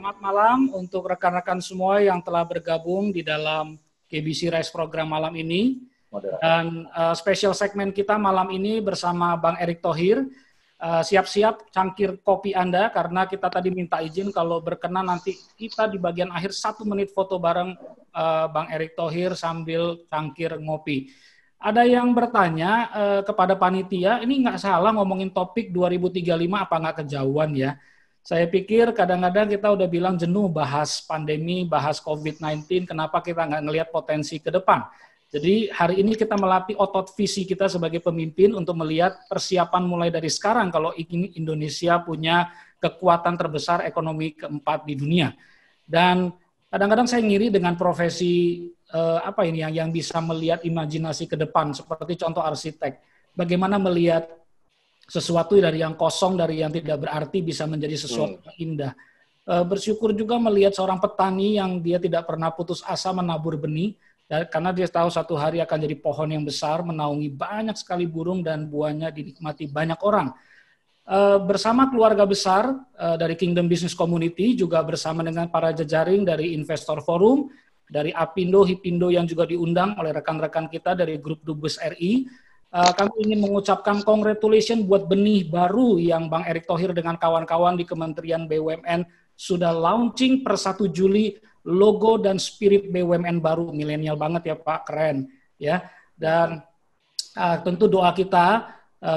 Selamat malam untuk rekan-rekan semua yang telah bergabung di dalam KBC Rise program malam ini. Dan special segmen kita malam ini bersama Bang Erick Thohir. Siap-siap cangkir kopi Anda karena kita tadi minta izin kalau berkenan nanti kita di bagian akhir 1 menit foto bareng Bang Erick Thohir sambil cangkir ngopi. Ada yang bertanya kepada panitia, ini nggak salah ngomongin topik 2035 apa nggak kejauhan ya? Saya pikir kadang-kadang kita udah bilang jenuh bahas pandemi, bahas COVID-19, kenapa kita nggak ngelihat potensi ke depan? Jadi hari ini kita melatih otot visi kita sebagai pemimpin untuk melihat persiapan mulai dari sekarang kalau ingin Indonesia punya kekuatan terbesar ekonomi keempat di dunia. Dan kadang-kadang saya ngiri dengan profesi yang bisa melihat imajinasi ke depan seperti contoh arsitek. Bagaimana melihat sesuatu dari yang kosong, dari yang tidak berarti bisa menjadi sesuatu yang indah. Bersyukur juga melihat seorang petani yang dia tidak pernah putus asa menabur benih, karena dia tahu satu hari akan jadi pohon yang besar, menaungi banyak sekali burung dan buahnya dinikmati banyak orang. Bersama keluarga besar dari Kingdom Business Community, juga bersama dengan para jejaring dari Investor Forum, dari Apindo, Hipindo yang juga diundang oleh rekan-rekan kita dari Grup Dubes RI, kami ingin mengucapkan congratulations buat benih baru yang Bang Erick Thohir dengan kawan-kawan di Kementerian BUMN sudah launching per 1 Juli logo dan spirit BUMN baru, milenial banget ya Pak, keren ya. Dan tentu doa kita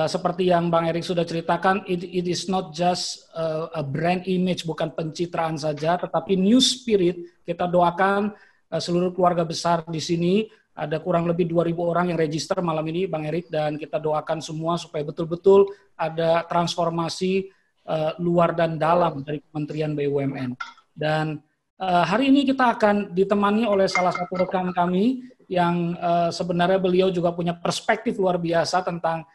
seperti yang Bang Erick sudah ceritakan, it is not just a brand image, bukan pencitraan saja, tetapi new spirit. Kita doakan seluruh keluarga besar di sini. Ada kurang lebih 2.000 orang yang register malam ini, Bang Erick, dan kita doakan semua supaya betul-betul ada transformasi luar dan dalam dari Kementerian BUMN. Dan hari ini kita akan ditemani oleh salah satu rekan kami yang sebenarnya beliau juga punya perspektif luar biasa tentang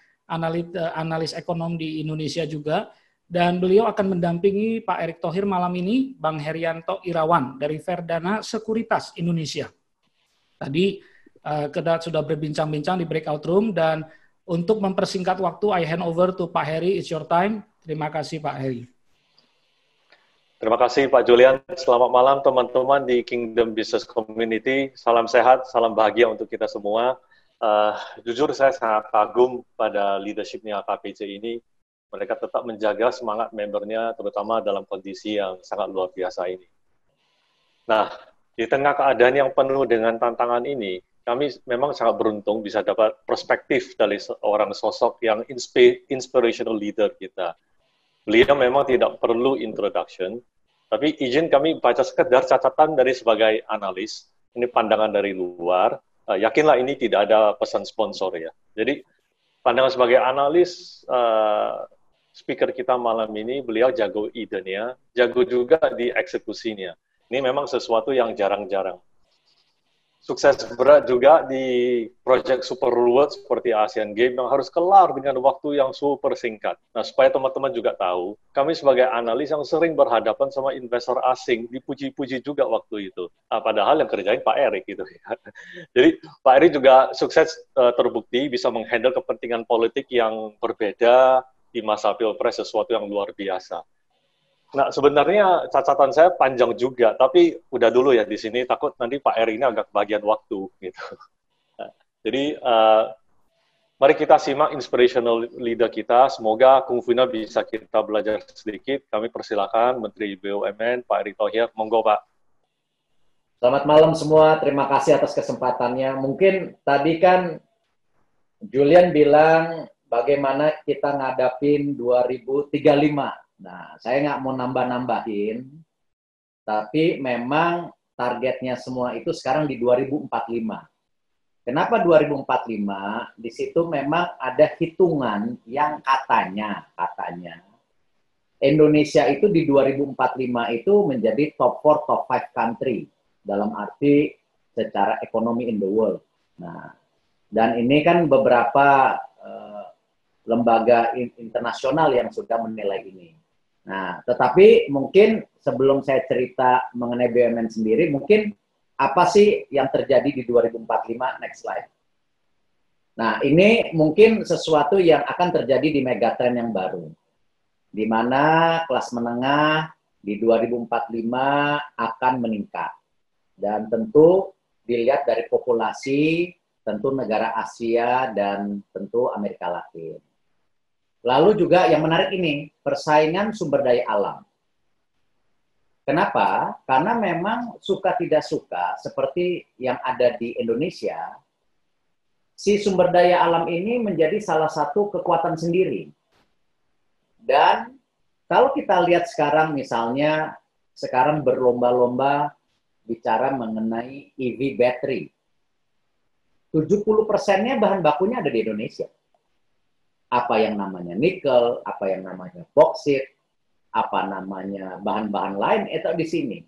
analis ekonom di Indonesia juga. Dan beliau akan mendampingi Pak Erick Thohir malam ini, Bang Herianto Irawan dari Verdana Sekuritas Indonesia. Tadi kita sudah berbincang-bincang di breakout room, dan untuk mempersingkat waktu, I hand over to Pak Heri, it's your time. Terima kasih Pak Heri. Terima kasih Pak Julian. Selamat malam teman-teman di Kingdom Business Community. Salam sehat, salam bahagia untuk kita semua. Jujur saya sangat kagum pada leadership-nya KPC ini. Mereka tetap menjaga semangat membernya, terutama dalam kondisi yang sangat luar biasa ini. Nah, di tengah keadaan yang penuh dengan tantangan ini, kami memang sangat beruntung bisa dapat perspektif dari seorang sosok yang inspirational leader kita. Beliau memang tidak perlu introduction, tapi izin kami baca sekedar catatan dari sebagai analis. Ini pandangan dari luar. Yakinlah ini tidak ada pesan sponsor ya. Jadi pandangan sebagai analis, speaker kita malam ini, beliau jago idenya, jago juga di eksekusinya. Ini memang sesuatu yang jarang-jarang. Sukses berat juga di proyek Super World seperti Asian Games yang harus kelar dengan waktu yang super singkat. Nah, supaya teman-teman juga tahu, kami sebagai analis yang sering berhadapan sama investor asing, dipuji-puji juga waktu itu. Padahal yang kerjain Pak Erick gitu. Jadi Pak Erick juga sukses terbukti bisa menghandle kepentingan politik yang berbeda di masa Pilpres, sesuatu yang luar biasa. Nah, sebenarnya catatan saya panjang juga, tapi udah dulu ya di sini, takut nanti Pak Erick ini agak bagian waktu gitu. Nah, jadi mari kita simak inspirational leader kita. Semoga Kung Funa bisa kita belajar sedikit. Kami persilakan Menteri BUMN Pak Erick Thohir. Monggo Pak. Selamat malam semua. Terima kasih atas kesempatannya. Mungkin tadi kan Julian bilang bagaimana kita ngadapin 2035. Nah, saya nggak mau nambah-nambahin, tapi memang targetnya semua itu sekarang di 2045. Kenapa 2045? Di situ memang ada hitungan yang katanya Indonesia itu di 2045 itu menjadi top 4, top 5 country dalam arti secara ekonomi in the world. Nah, dan ini kan beberapa lembaga internasional yang sudah menilai ini. Nah, tetapi mungkin sebelum saya cerita mengenai BUMN sendiri, mungkin apa sih yang terjadi di 2045? Next slide. Nah, ini mungkin sesuatu yang akan terjadi di megatrend yang baru, di mana kelas menengah di 2045 akan meningkat. Dan tentu dilihat dari populasi, tentu negara Asia dan tentu Amerika Latin. Lalu juga yang menarik ini, persaingan sumber daya alam. Kenapa? Karena memang suka tidak suka, seperti yang ada di Indonesia, si sumber daya alam ini menjadi salah satu kekuatan sendiri. Dan kalau kita lihat sekarang misalnya, sekarang berlomba-lomba bicara mengenai EV battery. 70%-nya bahan bakunya ada di Indonesia. Apa yang namanya nikel, apa yang namanya boksit, apa namanya bahan-bahan lain itu di sini.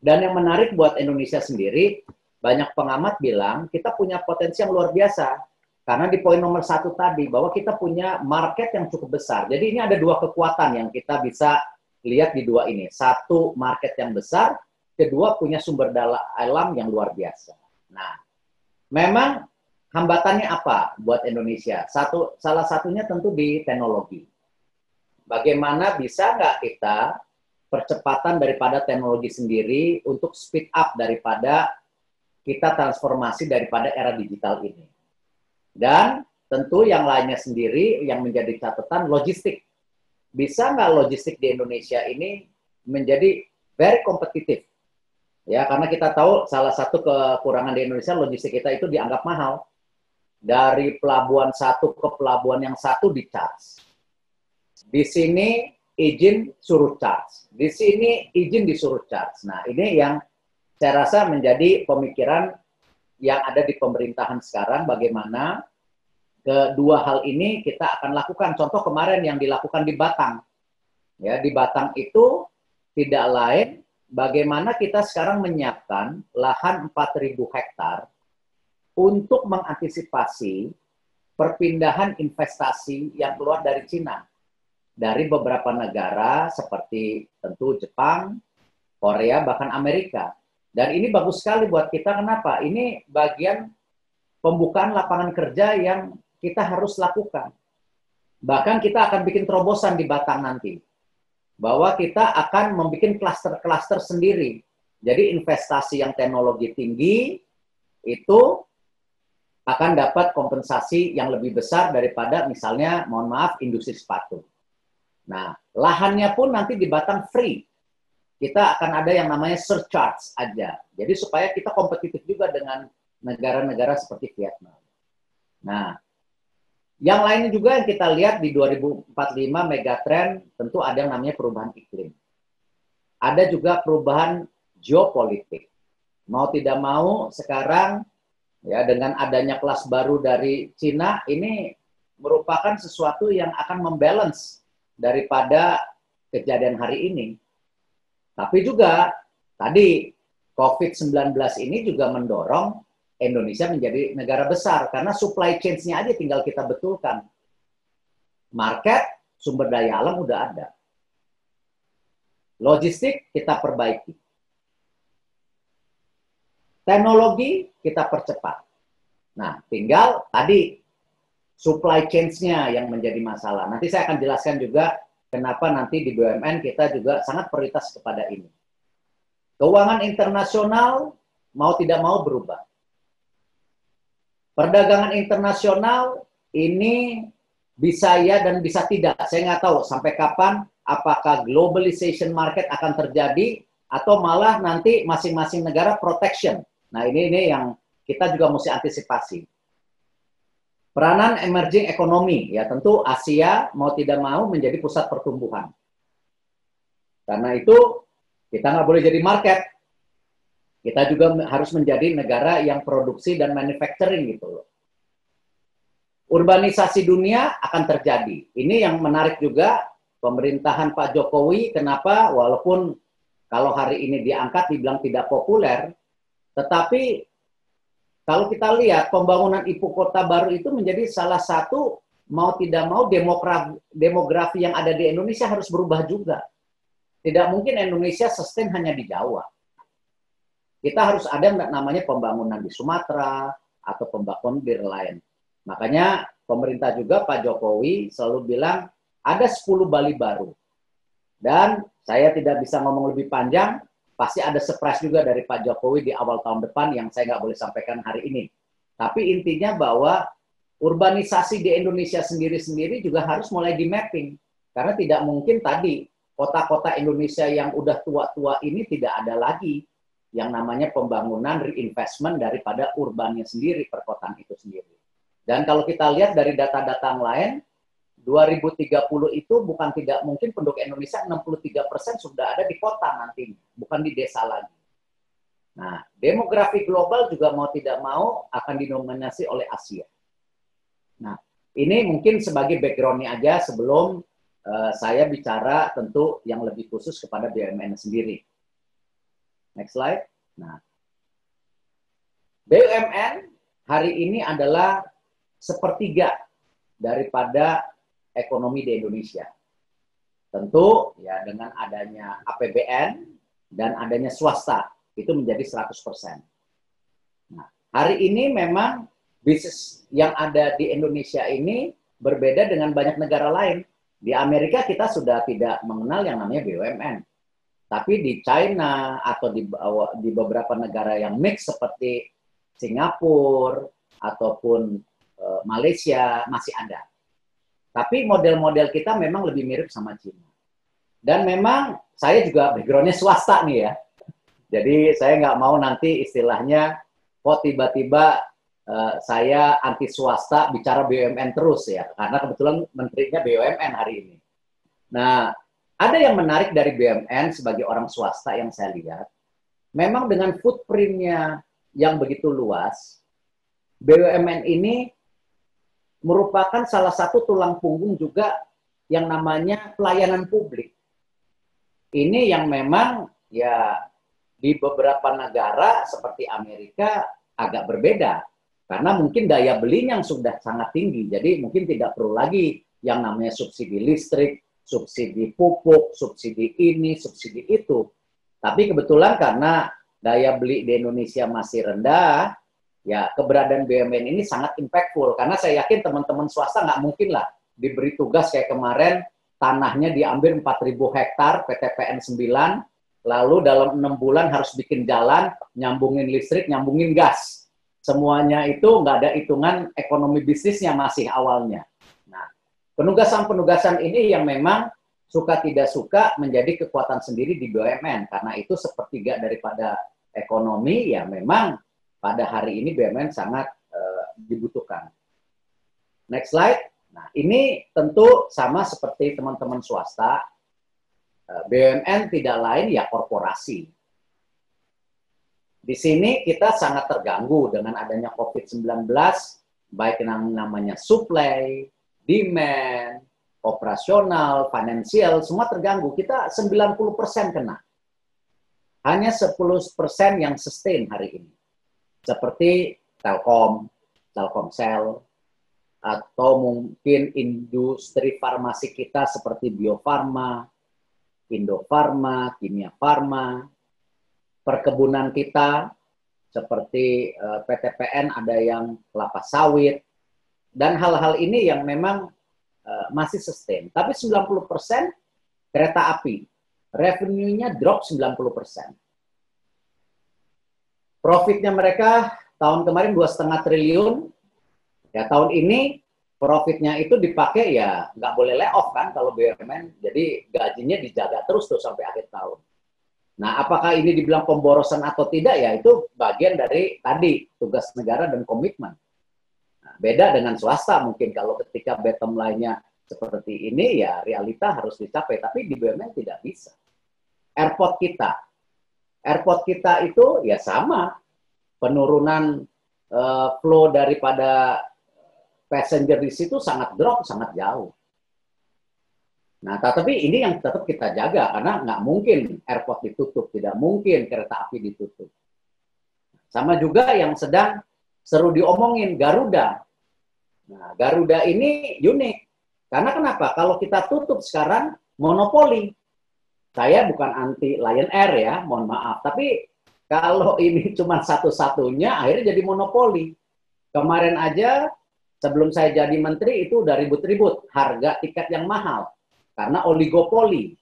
Dan yang menarik buat Indonesia sendiri, banyak pengamat bilang kita punya potensi yang luar biasa. Karena di poin nomor 1 tadi, bahwa kita punya market yang cukup besar. Jadi ini ada dua kekuatan yang kita bisa lihat di dua ini. Satu, market yang besar. Kedua, punya sumber daya alam yang luar biasa. Nah, memang hambatannya apa buat Indonesia? Salah satunya tentu di teknologi. Bagaimana bisa nggak kita percepatan daripada teknologi sendiri untuk speed up daripada kita transformasi daripada era digital ini. Dan tentu yang lainnya sendiri yang menjadi catatan logistik. Bisa nggak logistik di Indonesia ini menjadi very kompetitif? Ya, karena kita tahu salah satu kekurangan di Indonesia logistik kita itu dianggap mahal. Dari pelabuhan satu ke pelabuhan yang satu di-charge. Di sini izin suruh charge. Di sini izin disuruh charge. Nah, ini yang saya rasa menjadi pemikiran yang ada di pemerintahan sekarang, bagaimana kedua hal ini kita akan lakukan. Contoh kemarin yang dilakukan di Batang. Ya, di Batang itu tidak lain bagaimana kita sekarang menyiapkan lahan 4.000 hektar untuk mengantisipasi perpindahan investasi yang keluar dari Cina. Dari beberapa negara seperti tentu Jepang, Korea, bahkan Amerika. Dan ini bagus sekali buat kita, kenapa? Ini bagian pembukaan lapangan kerja yang kita harus lakukan. Bahkan kita akan bikin terobosan di Batang nanti. Bahwa kita akan membuat klaster-klaster sendiri. Jadi investasi yang teknologi tinggi itu akan dapat kompensasi yang lebih besar daripada misalnya, mohon maaf, industri sepatu. Nah, lahannya pun nanti di Batang free. Kita akan ada yang namanya surcharge aja. Jadi supaya kita kompetitif juga dengan negara-negara seperti Vietnam. Nah, yang lainnya juga yang kita lihat di 2045 megatrend, tentu ada yang namanya perubahan iklim. Ada juga perubahan geopolitik. Mau tidak mau sekarang ya dengan adanya kelas baru dari Cina, ini merupakan sesuatu yang akan membalance daripada kejadian hari ini. Tapi juga tadi COVID-19 ini juga mendorong Indonesia menjadi negara besar karena supply chain-nya aja tinggal kita betulkan. Market, sumber daya alam udah ada. Logistik kita perbaiki. Teknologi kita percepat. Nah, tinggal tadi supply chain-nya yang menjadi masalah. Nanti saya akan jelaskan juga kenapa nanti di BUMN kita juga sangat prioritas kepada ini. Keuangan internasional mau tidak mau berubah. Perdagangan internasional ini bisa ya dan bisa tidak. Saya nggak tahu sampai kapan apakah globalization market akan terjadi atau malah nanti masing-masing negara protection. Nah ini yang kita juga mesti antisipasi. Peranan emerging economy, ya tentu Asia mau tidak mau menjadi pusat pertumbuhan. Karena itu kita nggak boleh jadi market. Kita juga harus menjadi negara yang produksi dan manufacturing gitu loh. Urbanisasi dunia akan terjadi. Ini yang menarik juga pemerintahan Pak Jokowi, kenapa walaupun kalau hari ini diangkat dibilang tidak populer, tetapi kalau kita lihat pembangunan ibu kota baru itu menjadi salah satu mau tidak mau demografi yang ada di Indonesia harus berubah juga. Tidak mungkin Indonesia sustain hanya di Jawa. Kita harus ada yang namanya pembangunan di Sumatera atau pembangunan di lain. Makanya pemerintah juga Pak Jokowi selalu bilang ada 10 Bali baru. Dan saya tidak bisa ngomong lebih panjang, pasti ada surprise juga dari Pak Jokowi di awal tahun depan yang saya nggak boleh sampaikan hari ini. Tapi intinya bahwa urbanisasi di Indonesia sendiri-sendiri juga harus mulai di mapping. Karena tidak mungkin tadi kota-kota Indonesia yang udah tua-tua ini tidak ada lagi yang namanya pembangunan reinvestment daripada urbannya sendiri, perkotaan itu sendiri. Dan kalau kita lihat dari data-data lain, 2030 itu bukan tidak mungkin penduduk Indonesia 63% sudah ada di kota nantinya, bukan di desa lagi. Nah, demografi global juga mau tidak mau akan didominasi oleh Asia. Nah, ini mungkin sebagai background-nya aja sebelum saya bicara tentu yang lebih khusus kepada BUMN sendiri. Next slide. Nah, BUMN hari ini adalah sepertiga daripada ekonomi di Indonesia. Tentu ya dengan adanya APBN dan adanya swasta itu menjadi 100%. Nah, hari ini memang bisnis yang ada di Indonesia ini berbeda dengan banyak negara lain. Di Amerika kita sudah tidak mengenal yang namanya BUMN. Tapi di China atau di beberapa negara yang mix seperti Singapura ataupun Malaysia masih ada. Tapi model-model kita memang lebih mirip sama Cina. Dan memang saya juga background-nya swasta nih ya. Jadi saya nggak mau nanti istilahnya kok tiba-tiba saya anti swasta bicara BUMN terus ya. Karena kebetulan menterinya BUMN hari ini. Nah, ada yang menarik dari BUMN sebagai orang swasta yang saya lihat. Memang dengan footprint-nya yang begitu luas, BUMN ini merupakan salah satu tulang punggung juga yang namanya pelayanan publik. Ini yang memang ya di beberapa negara seperti Amerika agak berbeda. Karena mungkin daya belinya yang sudah sangat tinggi. Jadi mungkin tidak perlu lagi yang namanya subsidi listrik, subsidi pupuk, subsidi ini, subsidi itu. Tapi kebetulan karena daya beli di Indonesia masih rendah, ya keberadaan BUMN ini sangat impactful. Karena saya yakin teman-teman swasta nggak mungkin lah diberi tugas kayak kemarin, tanahnya diambil 4.000 hektar, PTPN 9, lalu dalam 6 bulan harus bikin jalan, nyambungin listrik, nyambungin gas. Semuanya itu nggak ada hitungan ekonomi bisnisnya masih awalnya. Nah, penugasan-penugasan ini yang memang suka tidak suka menjadi kekuatan sendiri di BUMN. Karena itu sepertiga daripada ekonomi ya memang pada hari ini BUMN sangat dibutuhkan. Next slide. Nah, ini tentu sama seperti teman-teman swasta. BUMN tidak lain ya korporasi. Di sini kita sangat terganggu dengan adanya COVID-19, baik yang namanya supply, demand, operasional, finansial, semua terganggu. Kita 90% kena. Hanya 10% yang sustain hari ini. Seperti Telkom, Telkomsel, atau mungkin industri farmasi kita seperti Bio Farma, Indofarma, Kimia Farma, perkebunan kita seperti PTPN ada yang kelapa sawit, dan hal-hal ini yang memang masih sustain. Tapi 90% kereta api, revenue-nya drop 90%. Profitnya mereka tahun kemarin 2,5 triliun, ya tahun ini profitnya itu dipakai ya nggak boleh layoff kan kalau BUMN, jadi gajinya dijaga terus tuh sampai akhir tahun. Nah, apakah ini dibilang pemborosan atau tidak ya itu bagian dari tadi tugas negara dan komitmen. Nah, beda dengan swasta mungkin kalau ketika bottom line-nya seperti ini ya realita harus dicapai, tapi di BUMN tidak bisa. Airport kita itu ya sama, penurunan flow daripada passenger di situ sangat drop, sangat jauh. Nah, tapi ini yang tetap kita jaga, karena nggak mungkin airport ditutup, tidak mungkin kereta api ditutup. Sama juga yang sedang seru diomongin, Garuda. Nah, Garuda ini unik. Karena kenapa? Kalau kita tutup sekarang, monopoli. Saya bukan anti Lion Air ya, mohon maaf. Tapi kalau ini cuma satu-satunya, akhirnya jadi monopoli. Kemarin aja, sebelum saya jadi menteri, itu udah ribut-ribut harga tiket yang mahal. Karena oligopoli.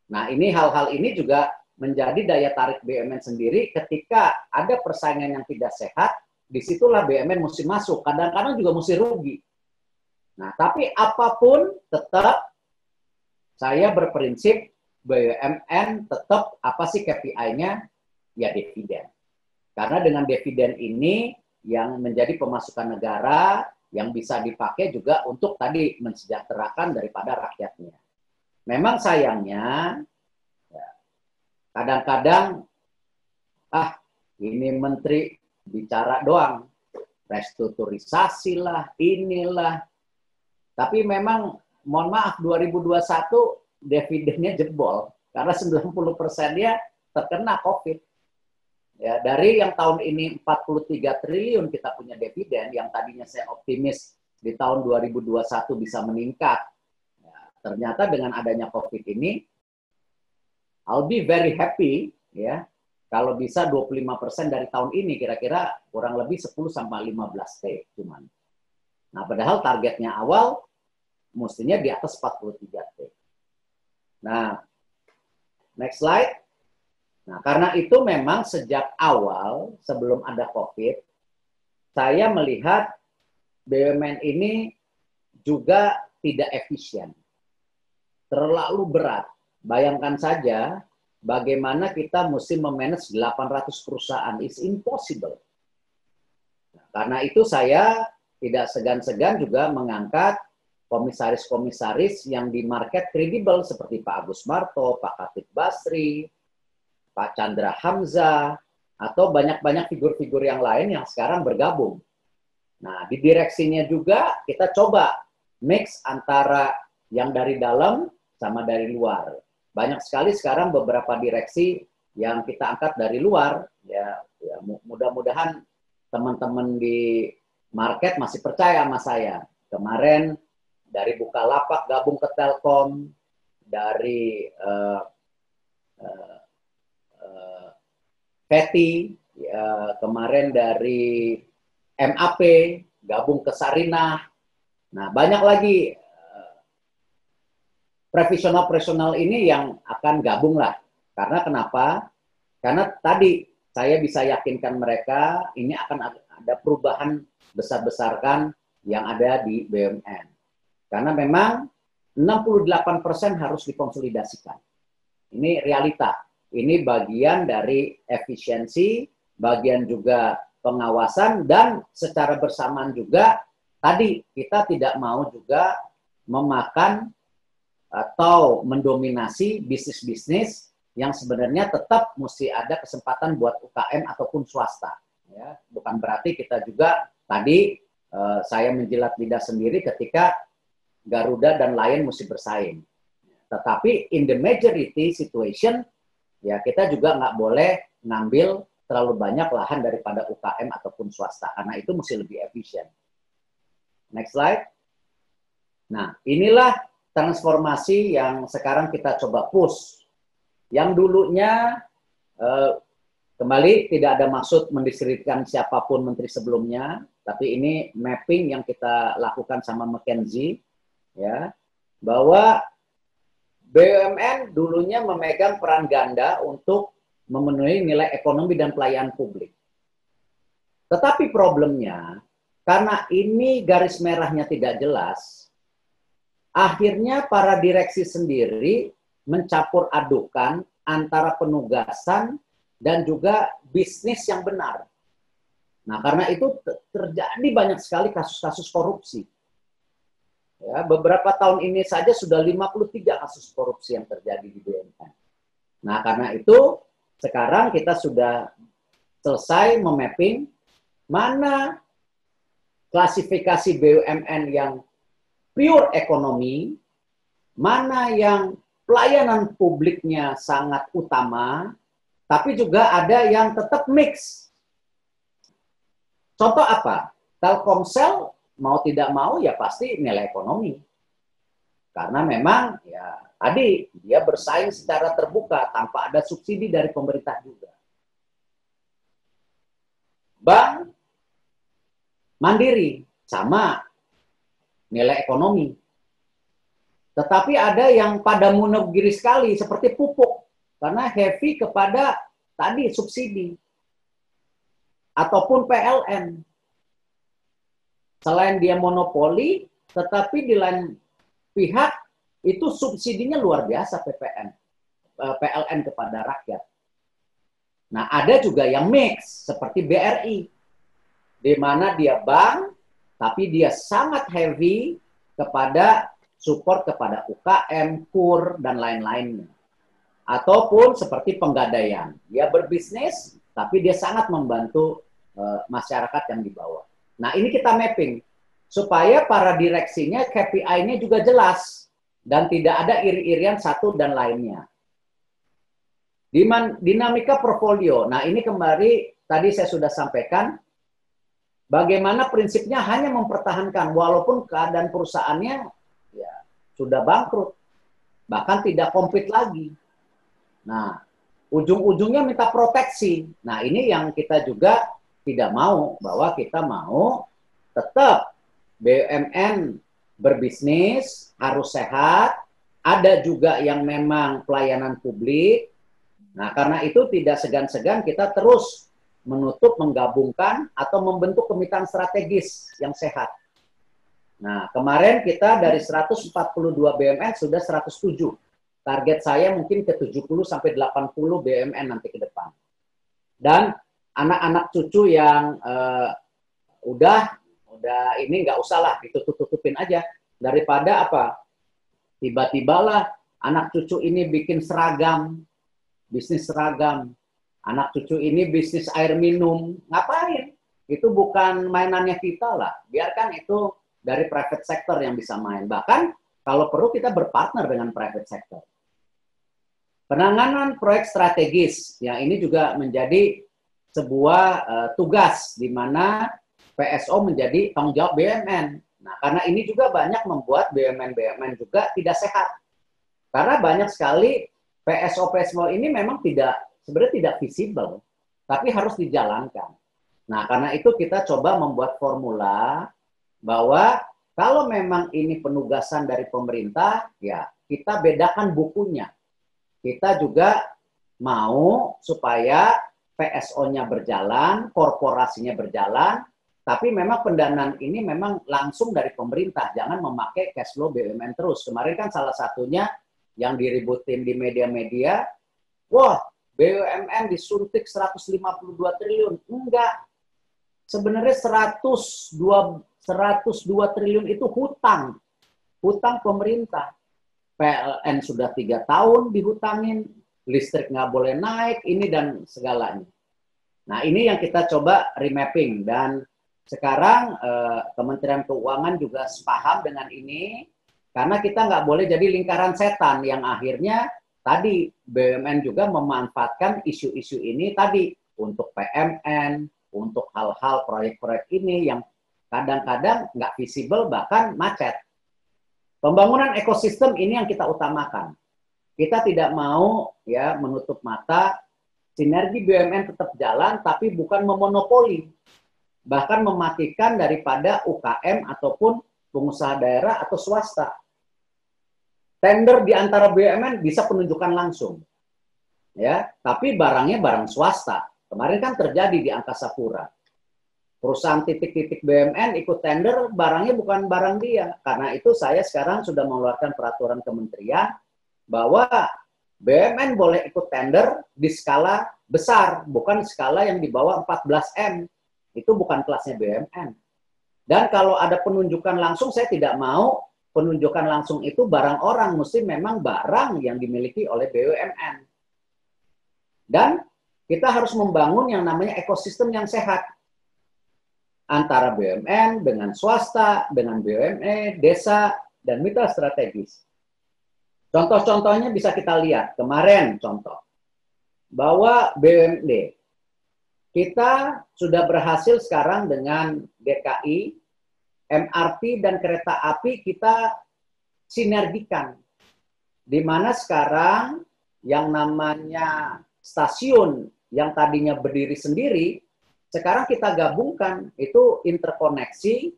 Nah, ini hal-hal ini juga menjadi daya tarik BUMN sendiri ketika ada persaingan yang tidak sehat, disitulah BUMN mesti masuk. Kadang-kadang juga mesti rugi. Nah, tapi apapun tetap saya berprinsip BUMN tetap apa sih KPI-nya? Ya dividen. Karena dengan dividen ini yang menjadi pemasukan negara yang bisa dipakai juga untuk tadi mensejahterakan daripada rakyatnya. Memang sayangnya kadang-kadang ini menteri bicara doang, restrukturisasi lah, inilah. Tapi memang mohon maaf 2021 dividennya jebol karena 90%-nya terkena COVID. Ya, dari yang tahun ini 43 triliun kita punya dividen, yang tadinya saya optimis di tahun 2021 bisa meningkat. Ya, ternyata dengan adanya COVID ini, I'll be very happy, ya, kalau bisa 25% dari tahun ini, kira-kira kurang lebih 10-15 T cuman. Nah, padahal targetnya awal, mestinya di atas 43 T. Nah, next slide. Nah, karena itu memang sejak awal, sebelum ada COVID, saya melihat BUMN ini juga tidak efisien. Terlalu berat. Bayangkan saja bagaimana kita mesti memanage 800 perusahaan. It's impossible. Nah, karena itu saya tidak segan-segan juga mengangkat komisaris-komisaris yang di market kredibel seperti Pak Agus Marto, Pak Khatib Basri, Pak Chandra Hamzah, atau banyak-banyak figur-figur yang lain yang sekarang bergabung. Nah, di direksinya juga kita coba mix antara yang dari dalam sama dari luar. Banyak sekali sekarang beberapa direksi yang kita angkat dari luar. Ya mudah-mudahan teman-teman di market masih percaya sama saya. Kemarin dari Bukalapak gabung ke Telkom, dari Peti, kemarin dari MAP, gabung ke Sarinah. Nah, banyak lagi profesional-profesional ini yang akan gabung lah. Karena kenapa? Karena tadi saya bisa yakinkan mereka ini akan ada perubahan besar-besarkan yang ada di BUMN. Karena memang 68% harus dikonsolidasikan. Ini realita. Ini bagian dari efisiensi, bagian juga pengawasan, dan secara bersamaan juga tadi kita tidak mau juga memakan atau mendominasi bisnis-bisnis yang sebenarnya tetap mesti ada kesempatan buat UKM ataupun swasta. Ya, bukan berarti kita juga tadi saya menjilat lidah sendiri ketika Garuda dan lain mesti bersaing. Tetapi in the majority situation, ya kita juga nggak boleh ngambil terlalu banyak lahan daripada UKM ataupun swasta, karena itu mesti lebih efisien. Next slide. Nah, inilah transformasi yang sekarang kita coba push. Yang dulunya, kembali tidak ada maksud mendiskreditkan siapapun menteri sebelumnya, tapi ini mapping yang kita lakukan sama McKinsey, ya, bahwa BUMN dulunya memegang peran ganda untuk memenuhi nilai ekonomi dan pelayanan publik. Tetapi problemnya, karena ini garis merahnya tidak jelas, akhirnya para direksi sendiri mencampur adukan antara penugasan dan juga bisnis yang benar. Nah, karena itu terjadi banyak sekali kasus-kasus korupsi. Ya, beberapa tahun ini saja sudah 53 kasus korupsi yang terjadi di BUMN. Nah, karena itu sekarang kita sudah selesai memapping mana klasifikasi BUMN yang pure ekonomi, mana yang pelayanan publiknya sangat utama, tapi juga ada yang tetap mix. Contoh apa? Telkomsel mau tidak mau ya pasti nilai ekonomi. Karena memang ya tadi dia bersaing secara terbuka tanpa ada subsidi dari pemerintah juga. Bank Mandiri sama nilai ekonomi. Tetapi ada yang pada monogiri sekali, seperti pupuk, karena heavy kepada tadi subsidi, ataupun PLN. Selain dia monopoli, tetapi di lain pihak itu subsidinya luar biasa PLN kepada rakyat. Nah, ada juga yang mix, seperti BRI, di mana dia bank, tapi dia sangat heavy kepada support kepada UKM, KUR, dan lain-lainnya. Ataupun seperti penggadaian. Dia berbisnis, tapi dia sangat membantu masyarakat yang di bawah. Nah, ini kita mapping. Supaya para direksinya, KPI-nya juga jelas. Dan tidak ada iri-irian satu dan lainnya. Dinamika portfolio. Nah, ini kembali, tadi saya sudah sampaikan, bagaimana prinsipnya hanya mempertahankan, walaupun keadaan perusahaannya ya, sudah bangkrut. Bahkan tidak komplit lagi. Nah, ujung-ujungnya minta proteksi. Nah, ini yang kita juga tidak mau, bahwa kita mau tetap BUMN berbisnis, harus sehat, ada juga yang memang pelayanan publik. Nah, karena itu tidak segan-segan kita terus menutup, menggabungkan, atau membentuk kemitraan strategis yang sehat. Nah, kemarin kita dari 142 BUMN sudah 107. Target saya mungkin ke 70 sampai 80 BUMN nanti ke depan. Dan anak-anak cucu yang udah ini nggak usah lah, ditutup-tutupin aja. Daripada apa? Tiba-tibalah anak cucu ini bikin seragam, bisnis seragam. Anak cucu ini bisnis air minum. Ngapain? Itu bukan mainannya kita lah. Biarkan itu dari private sector yang bisa main. Bahkan kalau perlu kita berpartner dengan private sector. Penanganan proyek strategis, ya ini juga menjadi sebuah tugas di mana PSO menjadi tanggung jawab BUMN. Nah, karena ini juga banyak membuat BUMN juga tidak sehat. Karena banyak sekali PSO ini memang sebenarnya tidak visible, tapi harus dijalankan. Nah, karena itu kita coba membuat formula bahwa kalau memang ini penugasan dari pemerintah, ya kita bedakan bukunya. Kita juga mau supaya PSO-nya berjalan, korporasinya berjalan, tapi memang pendanaan ini memang langsung dari pemerintah, jangan memakai cash flow BUMN terus. Kemarin kan salah satunya yang diributin di media-media, wah BUMN disuntik 152 triliun. Enggak. Sebenarnya 102 triliun itu hutang. Hutang pemerintah. PLN sudah 3 tahun dihutangin, listrik nggak boleh naik, ini dan segalanya. Nah, ini yang kita coba remapping. Dan sekarang Kementerian Keuangan juga sepaham dengan ini, karena kita nggak boleh jadi lingkaran setan yang akhirnya tadi BUMN juga memanfaatkan isu-isu ini tadi untuk PMN, untuk hal-hal proyek-proyek ini yang kadang-kadang nggak visible, bahkan macet. Pembangunan ekosistem ini yang kita utamakan. Kita tidak mau ya menutup mata, sinergi BUMN tetap jalan, tapi bukan memonopoli. Bahkan mematikan daripada UKM ataupun pengusaha daerah atau swasta. Tender di antara BUMN bisa penunjukan langsung. Ya, tapi barangnya barang swasta. Kemarin kan terjadi di Angkasa Pura. Perusahaan titik-titik BUMN ikut tender, barangnya bukan barang dia. Karena itu saya sekarang sudah mengeluarkan peraturan kementerian bahwa BUMN boleh ikut tender di skala besar, bukan skala yang di bawah 14M. Itu bukan kelasnya BUMN. Dan kalau ada penunjukan langsung, saya tidak mau penunjukan langsung itu barang orang, mesti memang barang yang dimiliki oleh BUMN. Dan kita harus membangun yang namanya ekosistem yang sehat. Antara BUMN dengan swasta, dengan BUMN, desa, dan mitra strategis. Contoh-contohnya bisa kita lihat. Kemarin contoh. Bahwa BUMD, kita sudah berhasil sekarang dengan DKI, MRT dan kereta api kita sinergikan. Di mana sekarang yang namanya stasiun yang tadinya berdiri sendiri, sekarang kita gabungkan, itu interkoneksi,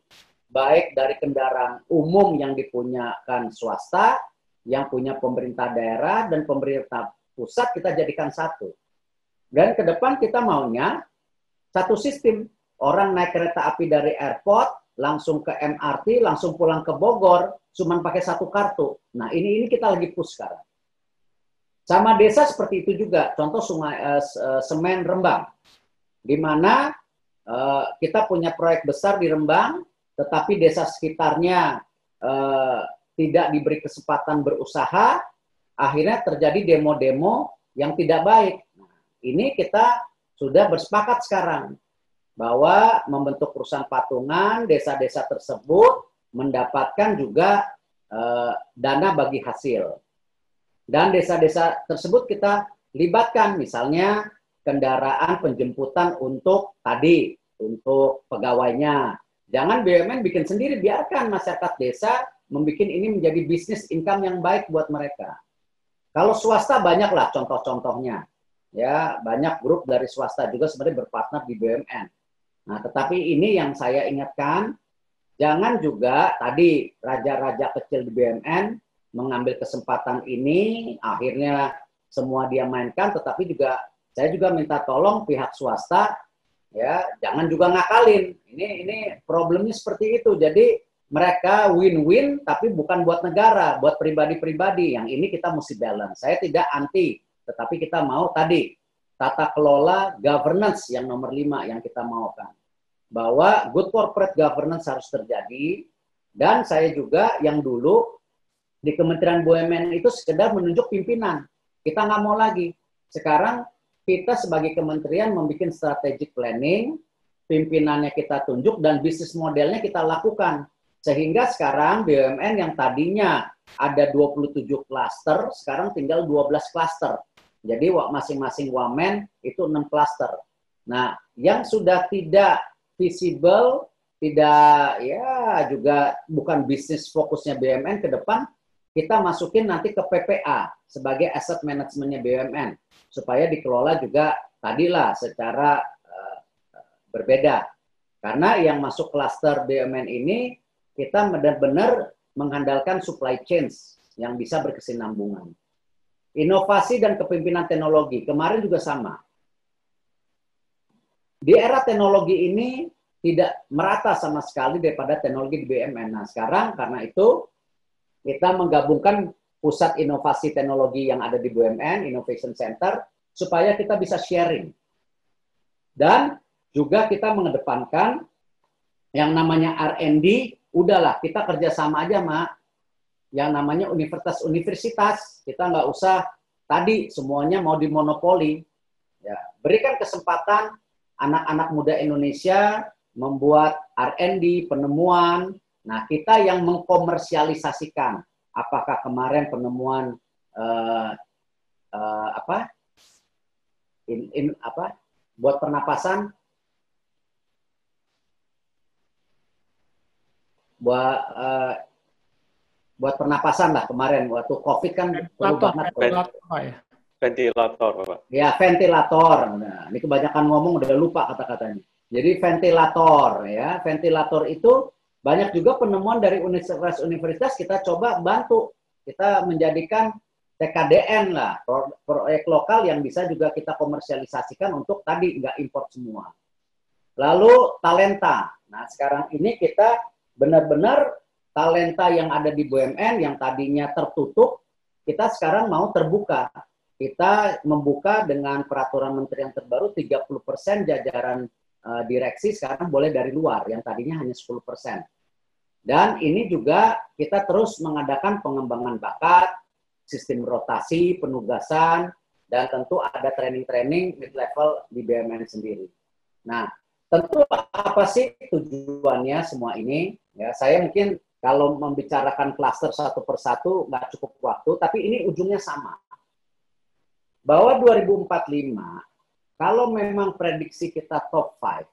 baik dari kendaraan umum yang dipunyakan swasta, yang punya pemerintah daerah dan pemerintah pusat kita jadikan satu. Dan ke depan kita maunya satu sistem. Orang naik kereta api dari airport, langsung ke MRT, langsung pulang ke Bogor, cuma pakai satu kartu. Nah, ini kita lagi push sekarang. Sama desa seperti itu juga. Contoh Semen Rembang, di mana kita punya proyek besar di Rembang, tetapi desa sekitarnya tidak diberi kesempatan berusaha, akhirnya terjadi demo-demo yang tidak baik. Ini kita sudah bersepakat sekarang bahwa membentuk perusahaan patungan, desa-desa tersebut mendapatkan juga dana bagi hasil. Dan desa-desa tersebut kita libatkan, misalnya kendaraan penjemputan untuk pegawainya. Jangan BUMN bikin sendiri, biarkan masyarakat desa membuat ini menjadi bisnis income yang baik buat mereka. Kalau swasta banyaklah contoh-contohnya. Ya, banyak grup dari swasta juga sebenarnya berpartner di BUMN. Nah, tetapi ini yang saya ingatkan, jangan juga tadi raja-raja kecil di BUMN mengambil kesempatan ini, akhirnya semua dia mainkan, tetapi juga saya juga minta tolong pihak swasta, ya jangan juga ngakalin. Ini problemnya seperti itu. Jadi mereka win-win, tapi bukan buat negara, buat pribadi-pribadi. Yang ini kita mesti balance. Saya tidak anti, tetapi kita mau tadi tata kelola governance yang nomor 5 yang kita maukan. Bahwa good corporate governance harus terjadi. Dan saya juga yang dulu di Kementerian BUMN itu sekedar menunjuk pimpinan. Kita nggak mau lagi. Sekarang kita sebagai kementerian membuat strategic planning, pimpinannya kita tunjuk, dan bisnis modelnya kita lakukan. Sehingga sekarang BUMN yang tadinya ada 27 klaster, sekarang tinggal 12 klaster. Jadi masing-masing wamen itu 6 klaster. Nah, yang sudah tidak visible, tidak ya juga bukan bisnis fokusnya BUMN ke depan, kita masukin nanti ke PPA sebagai asset manajemennya BUMN supaya dikelola juga tadilah secara berbeda. Karena yang masuk klaster BUMN ini kita benar-benar mengandalkan supply chains yang bisa berkesinambungan. Inovasi dan kepemimpinan teknologi kemarin juga sama. Di era teknologi ini tidak merata sama sekali daripada teknologi di BUMN. Nah, sekarang karena itu kita menggabungkan pusat inovasi teknologi yang ada di BUMN, Innovation Center, supaya kita bisa sharing. Dan juga kita mengedepankan yang namanya R&D, udahlah kita kerjasama aja sama yang namanya universitas-universitas. Kita nggak usah tadi semuanya mau dimonopoli. Ya, berikan kesempatan anak-anak muda Indonesia membuat R&D, penemuan. Nah, kita yang mengkomersialisasikan. Apakah kemarin penemuan buat pernapasan, buat pernapasan lah kemarin waktu COVID kan perlu banget. Ventilator, Bapak. Ya, ventilator. Nah, ini kebanyakan ngomong udah lupa kata-katanya. Jadi ventilator, ya, ventilator itu banyak juga penemuan dari universitas-universitas kita coba bantu. Kita menjadikan TKDN lah, proyek lokal yang bisa juga kita komersialisasikan untuk tadi nggak import semua. Lalu talenta. Nah, sekarang ini kita benar-benar talenta yang ada di BUMN yang tadinya tertutup, kita sekarang mau terbuka. Kita membuka dengan peraturan menteri yang terbaru 30% jajaran direksi sekarang boleh dari luar, yang tadinya hanya 10%. Dan ini juga kita terus mengadakan pengembangan bakat, sistem rotasi, penugasan, dan tentu ada training-training mid-level di BUMN sendiri. Nah, tentu apa sih tujuannya semua ini? Ya, saya mungkin kalau membicarakan klaster satu persatu nggak cukup waktu, tapi ini ujungnya sama. Bahwa 2045, kalau memang prediksi kita top 5,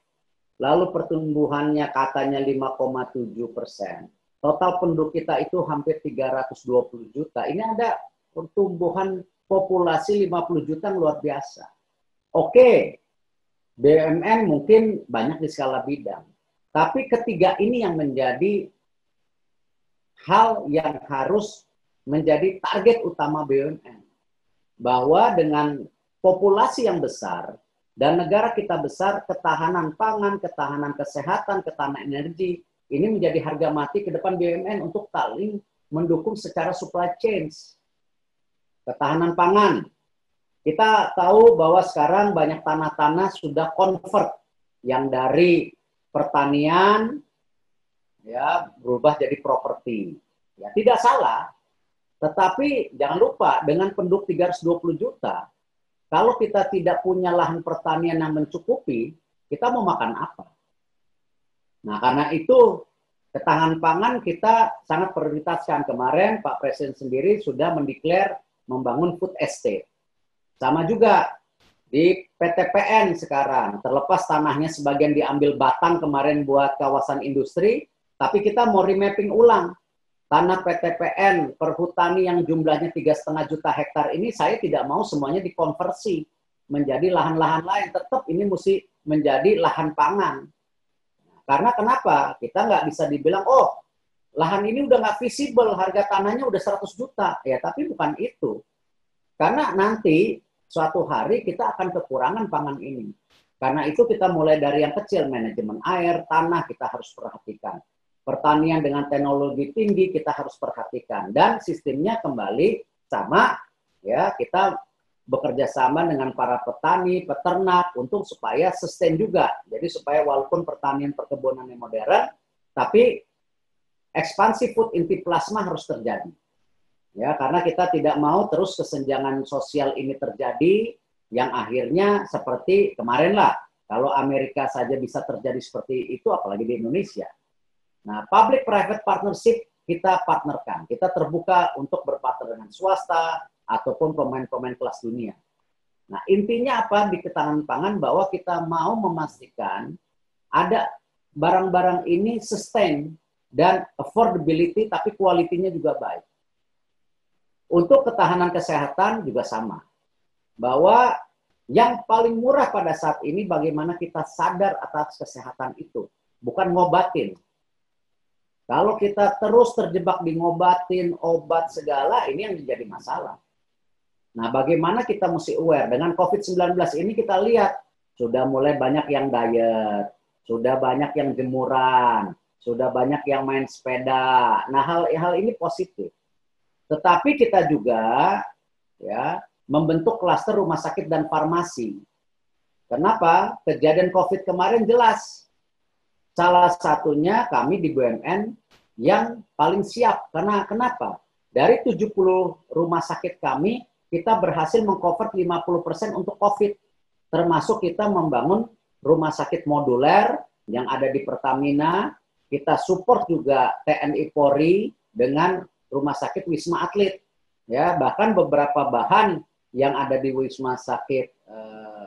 lalu pertumbuhannya katanya 5,7%, total penduduk kita itu hampir 320 juta, ini ada pertumbuhan populasi 50 juta yang luar biasa. Oke, BUMN mungkin banyak di skala bidang, tapi ketiga ini yang menjadi hal yang harus menjadi target utama BUMN. Bahwa dengan populasi yang besar dan negara kita besar, ketahanan pangan, ketahanan kesehatan, ketahanan energi, ini menjadi harga mati ke depan BUMN untuk saling mendukung secara supply chain. Ketahanan pangan. Kita tahu bahwa sekarang banyak tanah-tanah sudah convert yang dari pertanian ya berubah jadi properti. Ya, tidak salah. Tetapi jangan lupa dengan penduduk 320 juta, kalau kita tidak punya lahan pertanian yang mencukupi, kita mau makan apa? Nah, karena itu ketahanan pangan kita sangat prioritaskan. Kemarin Pak Presiden sendiri sudah mendeklar membangun food estate. Sama juga di PTPN sekarang, terlepas tanahnya sebagian diambil Batang kemarin buat kawasan industri, tapi kita mau remapping ulang. Tanah PTPN perhutani yang jumlahnya 3,5 juta hektar ini saya tidak mau semuanya dikonversi menjadi lahan-lahan lain. Tetap ini mesti menjadi lahan pangan. Karena kenapa? Kita nggak bisa dibilang, oh lahan ini udah nggak visible, harga tanahnya udah 100 juta. Ya tapi bukan itu. Karena nanti suatu hari kita akan kekurangan pangan ini. Karena itu kita mulai dari yang kecil, manajemen air, tanah kita harus perhatikan. Pertanian dengan teknologi tinggi kita harus perhatikan, dan sistemnya kembali sama ya, kita bekerja sama dengan para petani, peternak untuk supaya sustain juga. Jadi supaya walaupun pertanian perkebunan yang modern, tapi ekspansi food inti plasma harus terjadi. Ya, karena kita tidak mau terus kesenjangan sosial ini terjadi yang akhirnya seperti kemarin lah. Kalau Amerika saja bisa terjadi seperti itu, apalagi di Indonesia. Nah, public-private partnership kita partnerkan. Kita terbuka untuk berpartner dengan swasta ataupun pemain-pemain kelas dunia. Nah, intinya apa di ketahanan pangan? Bahwa kita mau memastikan ada barang-barang ini sustain dan affordability, tapi kualitinya juga baik. Untuk ketahanan kesehatan juga sama. Bahwa yang paling murah pada saat ini bagaimana kita sadar atas kesehatan itu. Bukan ngobatin. Kalau kita terus terjebak di ngobatin, obat segala, ini yang menjadi masalah. Nah, bagaimana kita mesti aware? Dengan COVID-19 ini kita lihat, sudah mulai banyak yang diet, sudah banyak yang jemuran, sudah banyak yang main sepeda. Nah, hal ini positif. Tetapi kita juga ya membentuk klaster rumah sakit dan farmasi. Kenapa? Kejadian COVID kemarin jelas. Salah satunya kami di BUMN yang paling siap. Karena kenapa? Dari 70 rumah sakit kami, kita berhasil mengcover 50% untuk COVID. Termasuk kita membangun rumah sakit moduler yang ada di Pertamina. Kita support juga TNI Polri dengan rumah sakit Wisma Atlet. Ya, bahkan beberapa bahan yang ada di Wisma Sakit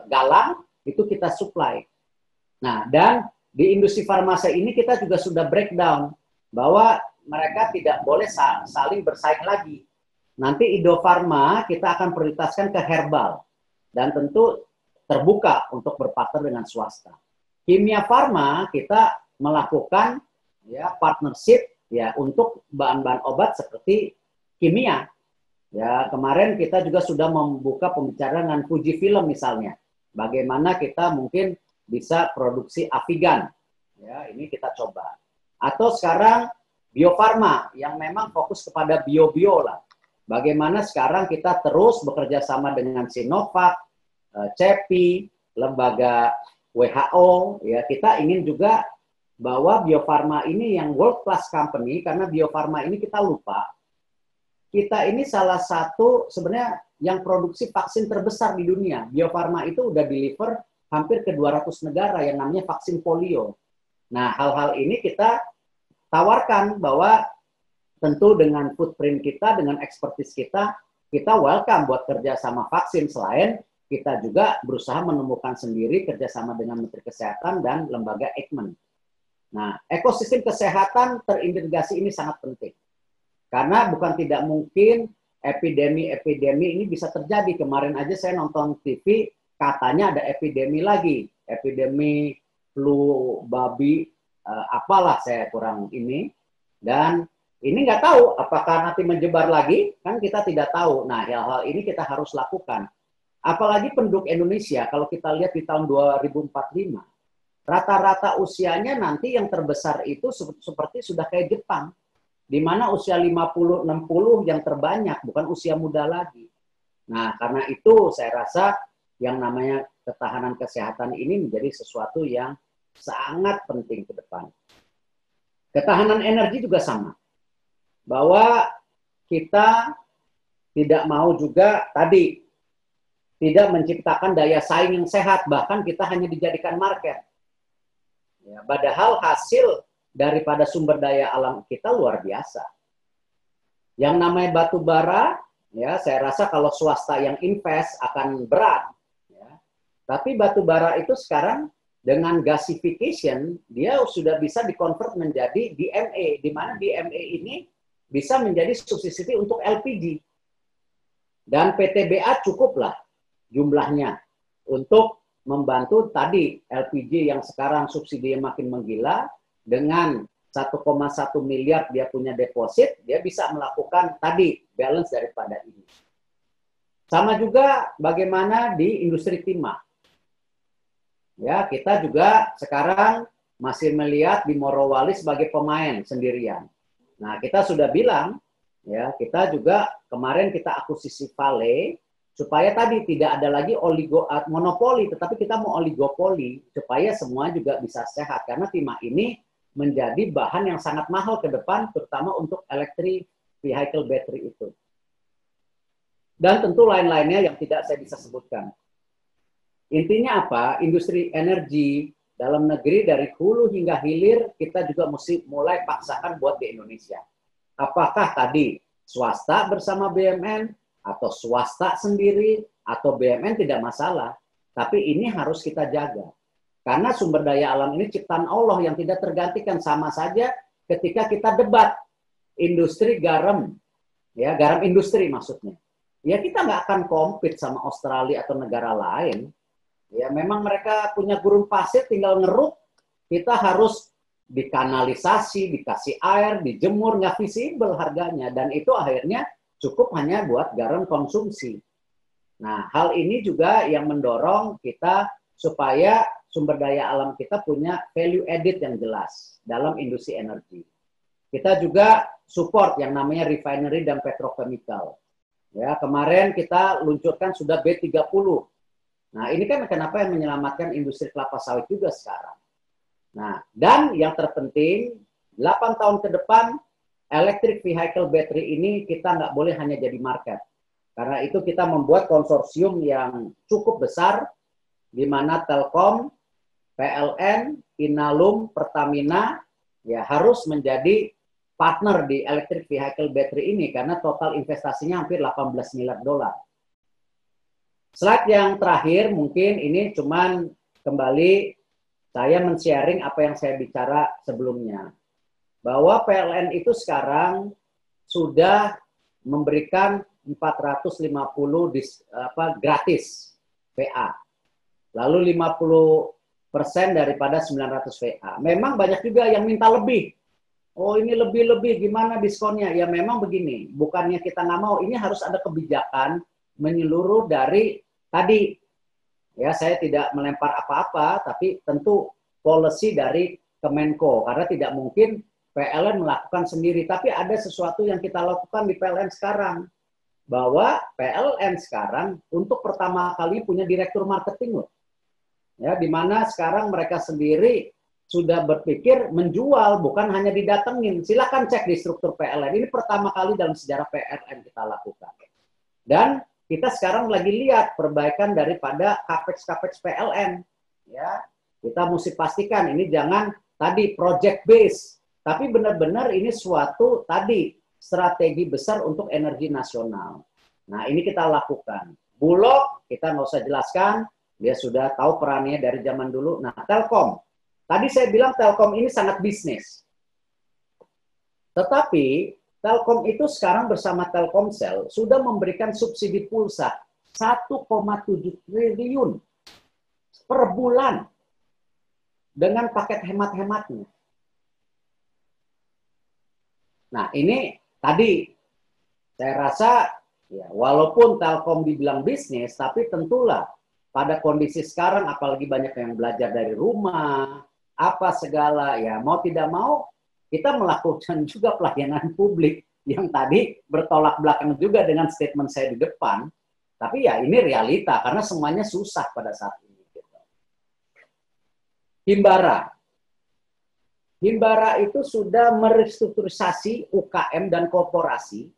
Galang itu kita supply. Nah, dan di industri farmasi ini kita juga sudah breakdown bahwa mereka tidak boleh saling bersaing lagi. Nanti Indofarma kita akan prioritaskan ke herbal dan tentu terbuka untuk berpartner dengan swasta. Kimia Farma kita melakukan ya partnership ya untuk bahan-bahan obat seperti kimia. Ya, kemarin kita juga sudah membuka pembicaraan dengan Fujifilm misalnya. Bagaimana kita mungkin bisa produksi Avigan. Ya, ini kita coba. Atau sekarang Bio Farma yang memang fokus kepada bio-bio lah. Bagaimana sekarang kita terus bekerja sama dengan Sinovac, CEPI, lembaga WHO, ya kita ingin juga bahwa Bio Farma ini yang world class company, karena Bio Farma ini kita lupa, kita ini salah satu sebenarnya yang produksi vaksin terbesar di dunia. Bio Farma itu udah deliver hampir ke 200 negara yang namanya vaksin polio. Nah, hal-hal ini kita tawarkan bahwa tentu dengan footprint kita, dengan expertise kita welcome buat kerja sama vaksin. Selain kita juga berusaha menemukan sendiri kerjasama dengan Menteri Kesehatan dan lembaga Eijkman. Nah, ekosistem kesehatan terintegrasi ini sangat penting. Karena bukan tidak mungkin epidemi-epidemi ini bisa terjadi. Kemarin aja saya nonton TV, katanya ada epidemi lagi. Epidemi flu babi, apalah saya kurang ini. Dan Ini nggak tahu apakah nanti menyebar lagi, kan kita tidak tahu. Nah, hal-hal ini kita harus lakukan. Apalagi penduduk Indonesia, kalau kita lihat di tahun 2045, rata-rata usianya nanti yang terbesar itu seperti sudah kayak Jepang, di mana usia 50-60 yang terbanyak, bukan usia muda lagi. Nah, karena itu saya rasa yang namanya ketahanan kesehatan ini menjadi sesuatu yang sangat penting ke depan. Ketahanan energi juga sama. Bahwa kita tidak mau juga tadi tidak menciptakan daya saing yang sehat, bahkan kita hanya dijadikan market. Ya, padahal hasil daripada sumber daya alam kita luar biasa. Yang namanya batu bara, ya saya rasa kalau swasta yang invest akan berat. Ya. Tapi batu bara itu sekarang dengan gasification, dia sudah bisa dikonvert menjadi DME, di mana DME ini bisa menjadi subsidi untuk LPG. Dan PTBA cukuplah jumlahnya untuk membantu tadi LPG yang sekarang subsidinya makin menggila, dengan 1,1 miliar dia punya deposit, dia bisa melakukan tadi balance daripada ini. Sama juga bagaimana di industri timah. Ya, kita juga sekarang masih melihat di Morowali sebagai pemain sendirian. Nah, kita sudah bilang, ya, kita juga kemarin kita akuisisi Vale, supaya tadi tidak ada lagi monopoli, tetapi kita mau oligopoli, supaya semua juga bisa sehat. Karena timah ini menjadi bahan yang sangat mahal ke depan, terutama untuk electric vehicle battery itu. Dan tentu lain-lainnya yang tidak saya bisa sebutkan. Intinya apa? Industri energi dalam negeri dari hulu hingga hilir kita juga mesti mulai paksakan buat di Indonesia. Apakah tadi swasta bersama BUMN atau swasta sendiri atau BUMN tidak masalah, tapi ini harus kita jaga. Karena sumber daya alam ini ciptaan Allah yang tidak tergantikan, sama saja ketika kita debat industri garam, ya garam industri maksudnya. Ya kita nggak akan compete sama Australia atau negara lain. Ya memang mereka punya gurun pasir, tinggal ngeruk, kita harus dikanalisasi, dikasih air, dijemur, nggak visible harganya. Dan itu akhirnya cukup hanya buat garam konsumsi. Nah, hal ini juga yang mendorong kita supaya sumber daya alam kita punya value added yang jelas dalam industri energi. Kita juga support yang namanya refinery dan petrochemical. Ya, kemarin kita luncurkan sudah B30. Nah, ini kan kenapa yang menyelamatkan industri kelapa sawit juga sekarang. Nah, dan yang terpenting, 8 tahun ke depan, electric vehicle battery ini kita nggak boleh hanya jadi market. Karena itu kita membuat konsorsium yang cukup besar, di mana Telkom, PLN, Inalum, Pertamina, ya harus menjadi partner di electric vehicle battery ini, karena total investasinya hampir 18 miliar dolar. Slide yang terakhir mungkin ini cuman kembali saya men-sharing apa yang saya bicara sebelumnya. Bahwa PLN itu sekarang sudah memberikan 450 gratis VA. Lalu 50% daripada 900 VA. Memang banyak juga yang minta lebih. Oh ini lebih-lebih gimana diskonnya? Ya memang begini, bukannya kita nggak mau, ini harus ada kebijakan menyeluruh dari tadi, ya saya tidak melempar apa-apa, tapi tentu policy dari Kemenko, karena tidak mungkin PLN melakukan sendiri, tapi ada sesuatu yang kita lakukan di PLN sekarang, bahwa PLN sekarang untuk pertama kali punya direktur marketing loh, ya di mana sekarang mereka sendiri sudah berpikir menjual, bukan hanya didatengin. Silakan cek di struktur PLN, ini pertama kali dalam sejarah PLN kita lakukan. Dan kita sekarang lagi lihat perbaikan daripada capex PLN. Ya, kita mesti pastikan ini jangan tadi project base, tapi benar-benar ini suatu tadi strategi besar untuk energi nasional. Nah, ini kita lakukan. Bulog kita nggak usah jelaskan, dia sudah tahu perannya dari zaman dulu. Nah, Telkom. Tadi saya bilang Telkom ini sangat bisnis. Tetapi Telkom itu sekarang bersama Telkomsel sudah memberikan subsidi pulsa 1,7 triliun per bulan dengan paket hemat-hematnya. Nah, ini tadi saya rasa ya walaupun Telkom dibilang bisnis, tapi tentulah pada kondisi sekarang apalagi banyak yang belajar dari rumah, apa segala ya mau tidak mau kita melakukan juga pelayanan publik yang tadi bertolak belakang juga dengan statement saya di depan. Tapi ya ini realita karena semuanya susah pada saat ini. Himbara. Himbara itu sudah merestrukturisasi UKM dan korporasi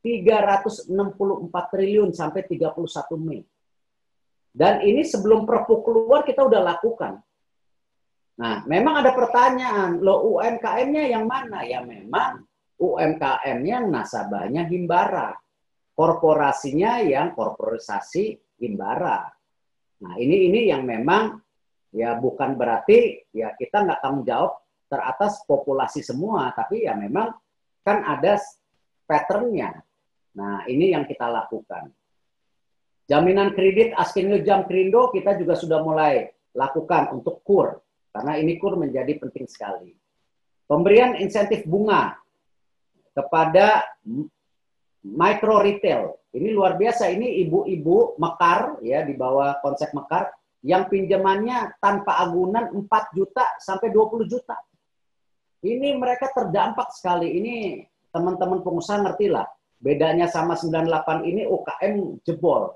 364 triliun sampai 31 Mei. Dan ini sebelum Perpu keluar kita udah lakukan. Nah, memang ada pertanyaan, loh UMKM-nya yang mana? Ya memang UMKM-nya nasabahnya Himbara. Korporasinya yang korporisasi Himbara. Nah, ini yang memang ya bukan berarti ya kita nggak tanggung jawab teratas populasi semua, tapi ya memang kan ada pattern-nya. Nah, ini yang kita lakukan. Jaminan kredit Askendo Jam Krindo kita juga sudah mulai lakukan untuk KUR, karena ini KUR menjadi penting sekali. Pemberian insentif bunga kepada micro retail. Ini luar biasa, ini ibu-ibu mekar ya di bawah konsep mekar yang pinjamannya tanpa agunan 4 juta sampai 20 juta. Ini mereka terdampak sekali. Ini teman-teman pengusaha ngerti lah. Bedanya sama 98 ini UKM jebol.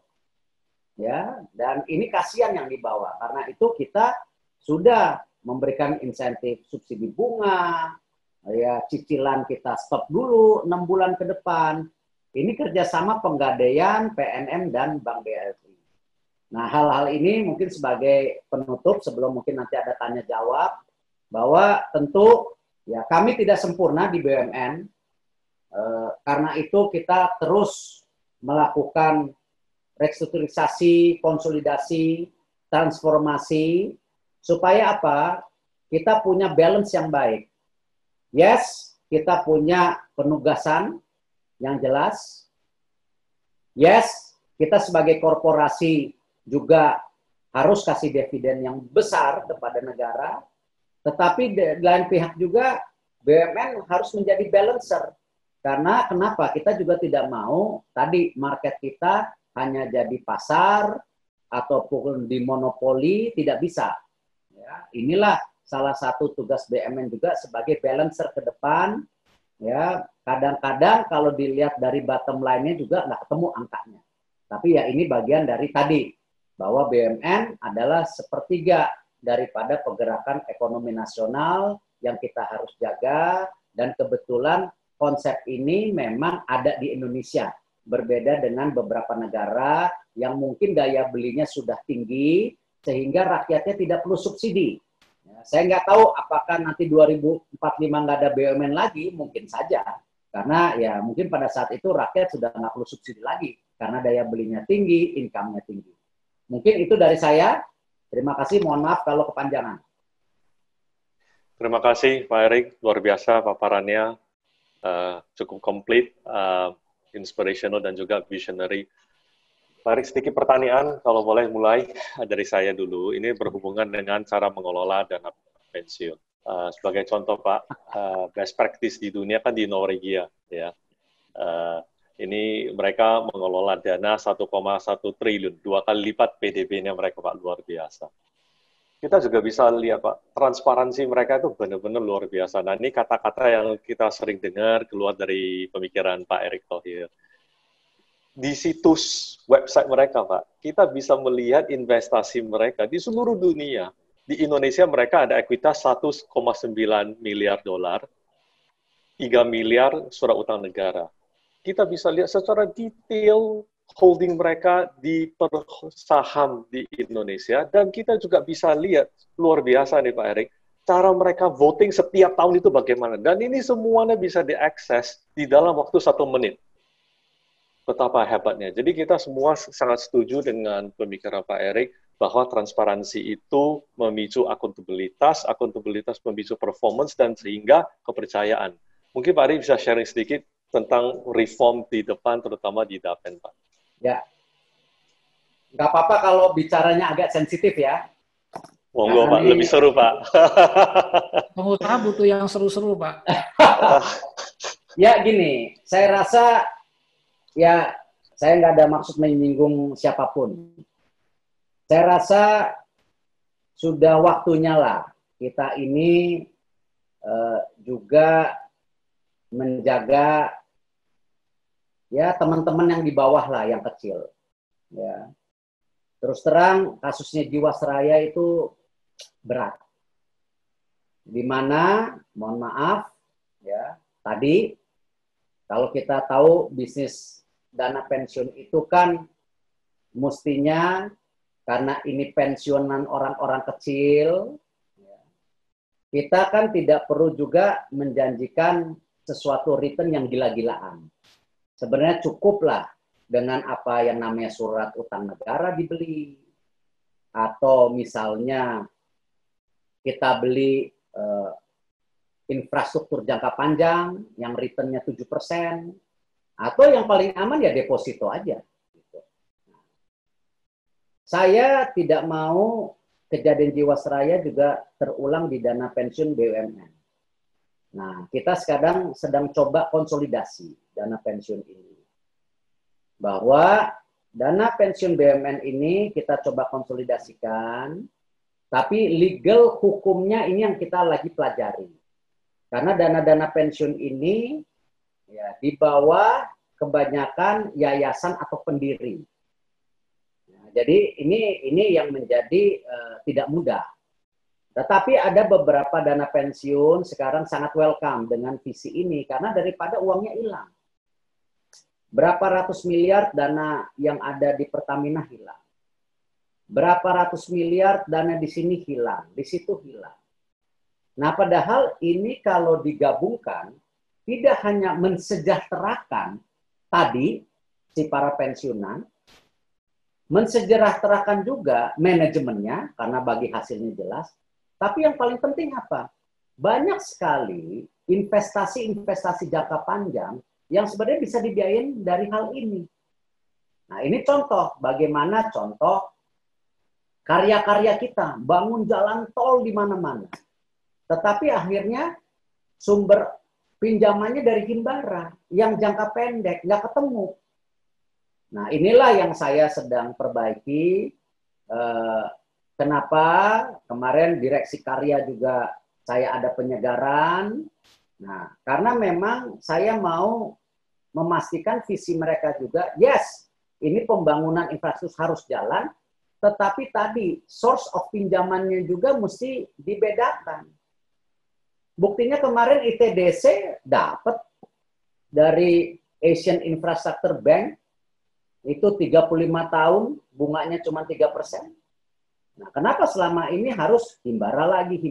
Ya, dan ini kasihan yang dibawa. Karena itu kita sudah memberikan insentif subsidi bunga, ya cicilan kita stop dulu 6 bulan ke depan. Ini kerjasama penggadaian PNM dan Bank BRI. Nah, hal-hal ini mungkin sebagai penutup sebelum mungkin nanti ada tanya jawab, bahwa tentu ya kami tidak sempurna di BUMN, karena itu kita terus melakukan restrukturisasi, konsolidasi, transformasi, supaya apa? Kita punya balance yang baik. Yes, kita punya penugasan yang jelas. Yes, kita sebagai korporasi juga harus kasih dividen yang besar kepada negara. Tetapi di lain pihak juga BUMN harus menjadi balancer. Karena kenapa? Kita juga tidak mau tadi market kita hanya jadi pasar ataupun dimonopoli, tidak bisa. Ya, inilah salah satu tugas BUMN juga sebagai balancer ke depan. Ya, kadang-kadang kalau dilihat dari bottom line-nya juga nggak ketemu angkanya. Tapi ya ini bagian dari tadi bahwa BUMN adalah sepertiga daripada pergerakan ekonomi nasional yang kita harus jaga, dan kebetulan konsep ini memang ada di Indonesia, berbeda dengan beberapa negara yang mungkin daya belinya sudah tinggi sehingga rakyatnya tidak perlu subsidi. Ya, saya nggak tahu apakah nanti 2045 nggak ada BUMN lagi, mungkin saja, karena ya mungkin pada saat itu rakyat sudah nggak perlu subsidi lagi karena daya belinya tinggi, income-nya tinggi. Mungkin itu dari saya. Terima kasih, mohon maaf kalau kepanjangan. Terima kasih Pak Erik, luar biasa paparannya, cukup komplit, inspirational dan juga visionary. Pak Erik, sedikit pertanyaan, kalau boleh mulai dari saya dulu. Ini berhubungan dengan cara mengelola dana pensiun. Sebagai contoh Pak, best practice di dunia kan di Norwegia, ya. Ini mereka mengelola dana 1,1 triliun, 2 kali lipat PDB-nya mereka Pak, luar biasa. Kita juga bisa lihat Pak, transparansi mereka itu benar-benar luar biasa. Nah ini kata-kata yang kita sering dengar keluar dari pemikiran Pak Erik Thohir. Di situs website mereka Pak, kita bisa melihat investasi mereka di seluruh dunia. Di Indonesia mereka ada ekuitas 1,9 miliar dolar, 3 miliar surat utang negara. Kita bisa lihat secara detail holding mereka di saham di Indonesia, dan kita juga bisa lihat, luar biasa nih Pak Erik, cara mereka voting setiap tahun itu bagaimana. Dan ini semuanya bisa diakses di dalam waktu 1 menit. Betapa hebatnya. Jadi kita semua sangat setuju dengan pemikiran Pak Erik, bahwa transparansi itu memicu akuntabilitas memicu performance, dan sehingga kepercayaan. Mungkin Pak Erik bisa sharing sedikit tentang reform di depan, terutama di Dapen, Pak. Ya, nggak apa-apa kalau bicaranya agak sensitif ya. Monggo Pak, lebih seru Pak. Pengusaha butuh yang seru-seru Pak. Ya gini, saya rasa ya saya nggak ada maksud menyinggung siapapun. Saya rasa sudah waktunya lah kita ini juga menjaga ya teman-teman yang di bawah lah, yang kecil. Ya. Terus terang kasusnya Jiwasraya itu berat. Di mana, mohon maaf, ya tadi kalau kita tahu bisnis dana pensiun itu kan mestinya karena ini pensiunan orang-orang kecil, kita kan tidak perlu juga menjanjikan sesuatu return yang gila-gilaan. Sebenarnya cukuplah dengan apa yang namanya surat utang negara dibeli, atau misalnya kita beli infrastruktur jangka panjang yang returnnya 7%, atau yang paling aman ya deposito aja. Gitu. Saya tidak mau kejadian Jiwasraya juga terulang di dana pensiun BUMN. Nah, kita sekarang sedang coba konsolidasi dana pensiun ini. Bahwa dana pensiun BUMN ini kita coba konsolidasikan, tapi legal hukumnya ini yang kita lagi pelajari. Karena dana-dana pensiun ini ya, di bawah kebanyakan yayasan atau pendiri. Nah, jadi ini yang menjadi tidak mudah. Tetapi ada beberapa dana pensiun sekarang sangat welcome dengan visi ini karena daripada uangnya hilang. Berapa ratus miliar dana yang ada di Pertamina hilang. Berapa ratus miliar dana di sini hilang, di situ hilang. Nah, padahal ini kalau digabungkan, tidak hanya mensejahterakan tadi si para pensiunan, mensejahterakan juga manajemennya, karena bagi hasilnya jelas, tapi yang paling penting apa? Banyak sekali investasi-investasi jangka panjang yang sebenarnya bisa dibiayain dari hal ini. Nah, ini contoh, bagaimana contoh karya-karya kita, bangun jalan tol di mana-mana. Tetapi akhirnya sumber pinjamannya dari Himbara yang jangka pendek, nggak ketemu. Nah, inilah yang saya sedang perbaiki. Kenapa kemarin Direksi Karya juga saya ada penyegaran. Nah, karena memang saya mau memastikan visi mereka juga, yes, ini pembangunan infrastruktur harus jalan, tetapi tadi source of pinjamannya juga mesti dibedakan. Buktinya kemarin ITDC dapat dari Asian Infrastructure Bank itu 35 tahun, bunganya cuma 3%. Nah, kenapa selama ini harus Himbara lagi?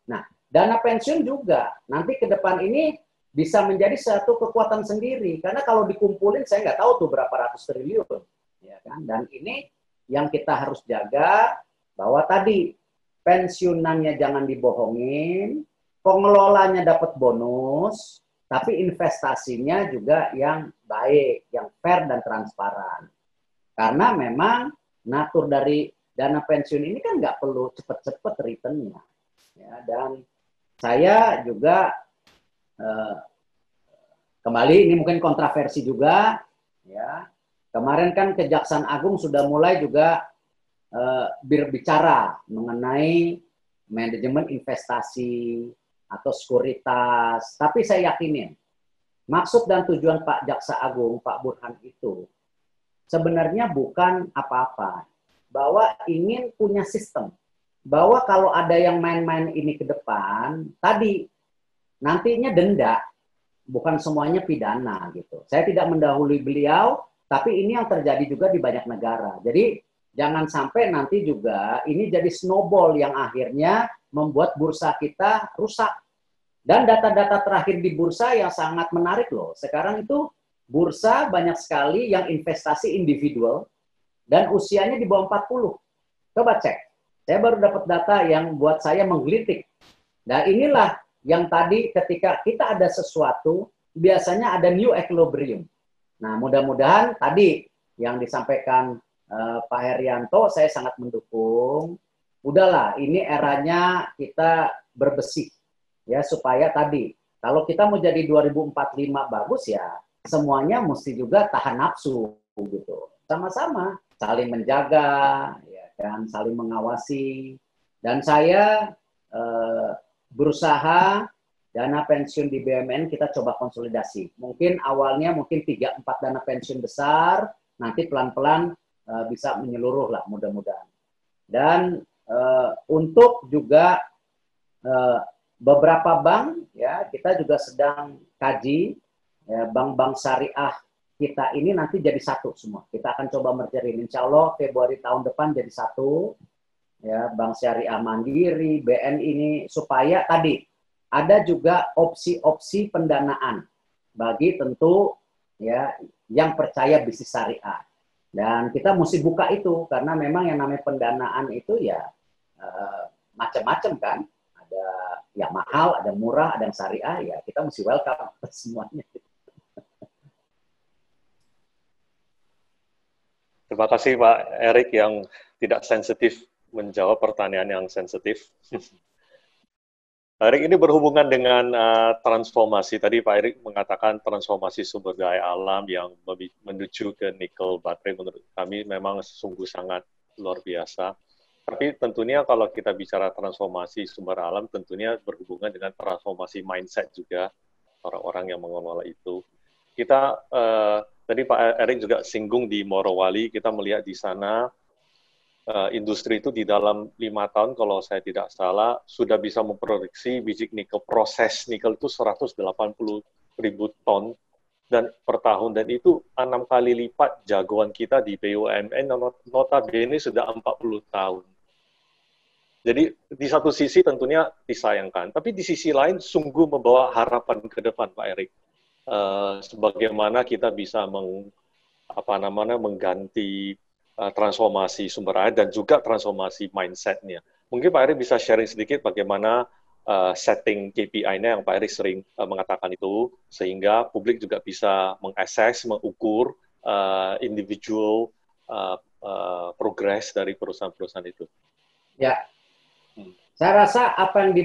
Nah, dana pensiun juga nanti ke depan ini bisa menjadi satu kekuatan sendiri karena kalau dikumpulin saya nggak tahu tuh berapa ratus triliun, ya kan? Dan ini yang kita harus jaga bahwa tadi pensiunannya jangan dibohongin. Pengelolanya dapat bonus, tapi investasinya juga yang baik, yang fair dan transparan. Karena memang natur dari dana pensiun ini kan nggak perlu cepat-cepat returnnya. Ya, dan saya juga kembali ini mungkin kontroversi juga. Ya, kemarin kan Kejaksaan Agung sudah mulai juga berbicara mengenai manajemen investasi atau sekuritas. Tapi saya yakinin, maksud dan tujuan Pak Jaksa Agung, Pak Burhan itu sebenarnya bukan apa-apa. Bahwa ingin punya sistem. Bahwa kalau ada yang main-main ini ke depan, tadi nantinya denda, bukan semuanya pidana gitu. Saya tidak mendahului beliau, tapi ini yang terjadi juga di banyak negara. Jadi jangan sampai nanti juga ini jadi snowball yang akhirnya membuat bursa kita rusak. Dan data-data terakhir di bursa yang sangat menarik loh. Sekarang itu bursa banyak sekali yang investasi individual dan usianya di bawah 40. Coba cek. Saya baru dapat data yang buat saya menggelitik. Nah, inilah yang tadi ketika kita ada sesuatu, biasanya ada new equilibrium. Nah, mudah-mudahan tadi yang disampaikan Pak Herianto, saya sangat mendukung. Udahlah, ini eranya kita berbesih. Ya, supaya tadi Kalau kita mau jadi 2045 bagus ya, semuanya mesti juga tahan nafsu gitu. Sama-sama saling menjaga, ya kan, saling mengawasi. Dan saya berusaha dana pensiun di BUMN kita coba konsolidasi. Mungkin awalnya mungkin 3-4 dana pensiun besar, nanti pelan-pelan bisa menyeluruh lah mudah-mudahan. Dan untuk juga beberapa bank ya kita juga sedang kaji ya, bank-bank syariah kita ini nanti jadi satu semua. Kita akan coba mergerin. Insya Allah Februari tahun depan jadi satu ya, Bank Syariah Mandiri, BN ini supaya tadi ada juga opsi-opsi pendanaan bagi tentu ya yang percaya bisnis syariah. Dan kita mesti buka itu karena memang yang namanya pendanaan itu ya macam-macam kan. Ada yang mahal, ada murah, ada yang syariah, ya kita mesti welcome semuanya. Terima kasih Pak Erik yang tidak sensitif menjawab pertanyaan yang sensitif. Pak Erik, ini berhubungan dengan transformasi. Tadi Pak Erik mengatakan transformasi sumber daya alam yang menuju ke nikel baterai menurut kami memang sungguh sangat luar biasa. Tapi tentunya kalau kita bicara transformasi sumber alam, tentunya berhubungan dengan transformasi mindset juga orang-orang yang mengelola itu. Kita tadi Pak Erik juga singgung di Morowali, kita melihat di sana industri itu di dalam 5 tahun, kalau saya tidak salah, sudah bisa memproduksi biji nikel, proses nikel itu 180.000 ton dan per tahun, dan itu 6 kali lipat jagoan kita di BUMN, notabene sudah 40 tahun. Jadi di satu sisi tentunya disayangkan, tapi di sisi lain sungguh membawa harapan ke depan Pak Erik. Sebagaimana kita bisa mengganti transformasi sumber air dan juga transformasi mindset-nya. Mungkin Pak Erik bisa sharing sedikit bagaimana setting KPI-nya yang Pak Erik sering mengatakan itu, sehingga publik juga bisa mengakses, mengukur individual progress dari perusahaan-perusahaan itu. Ya, saya rasa apa yang di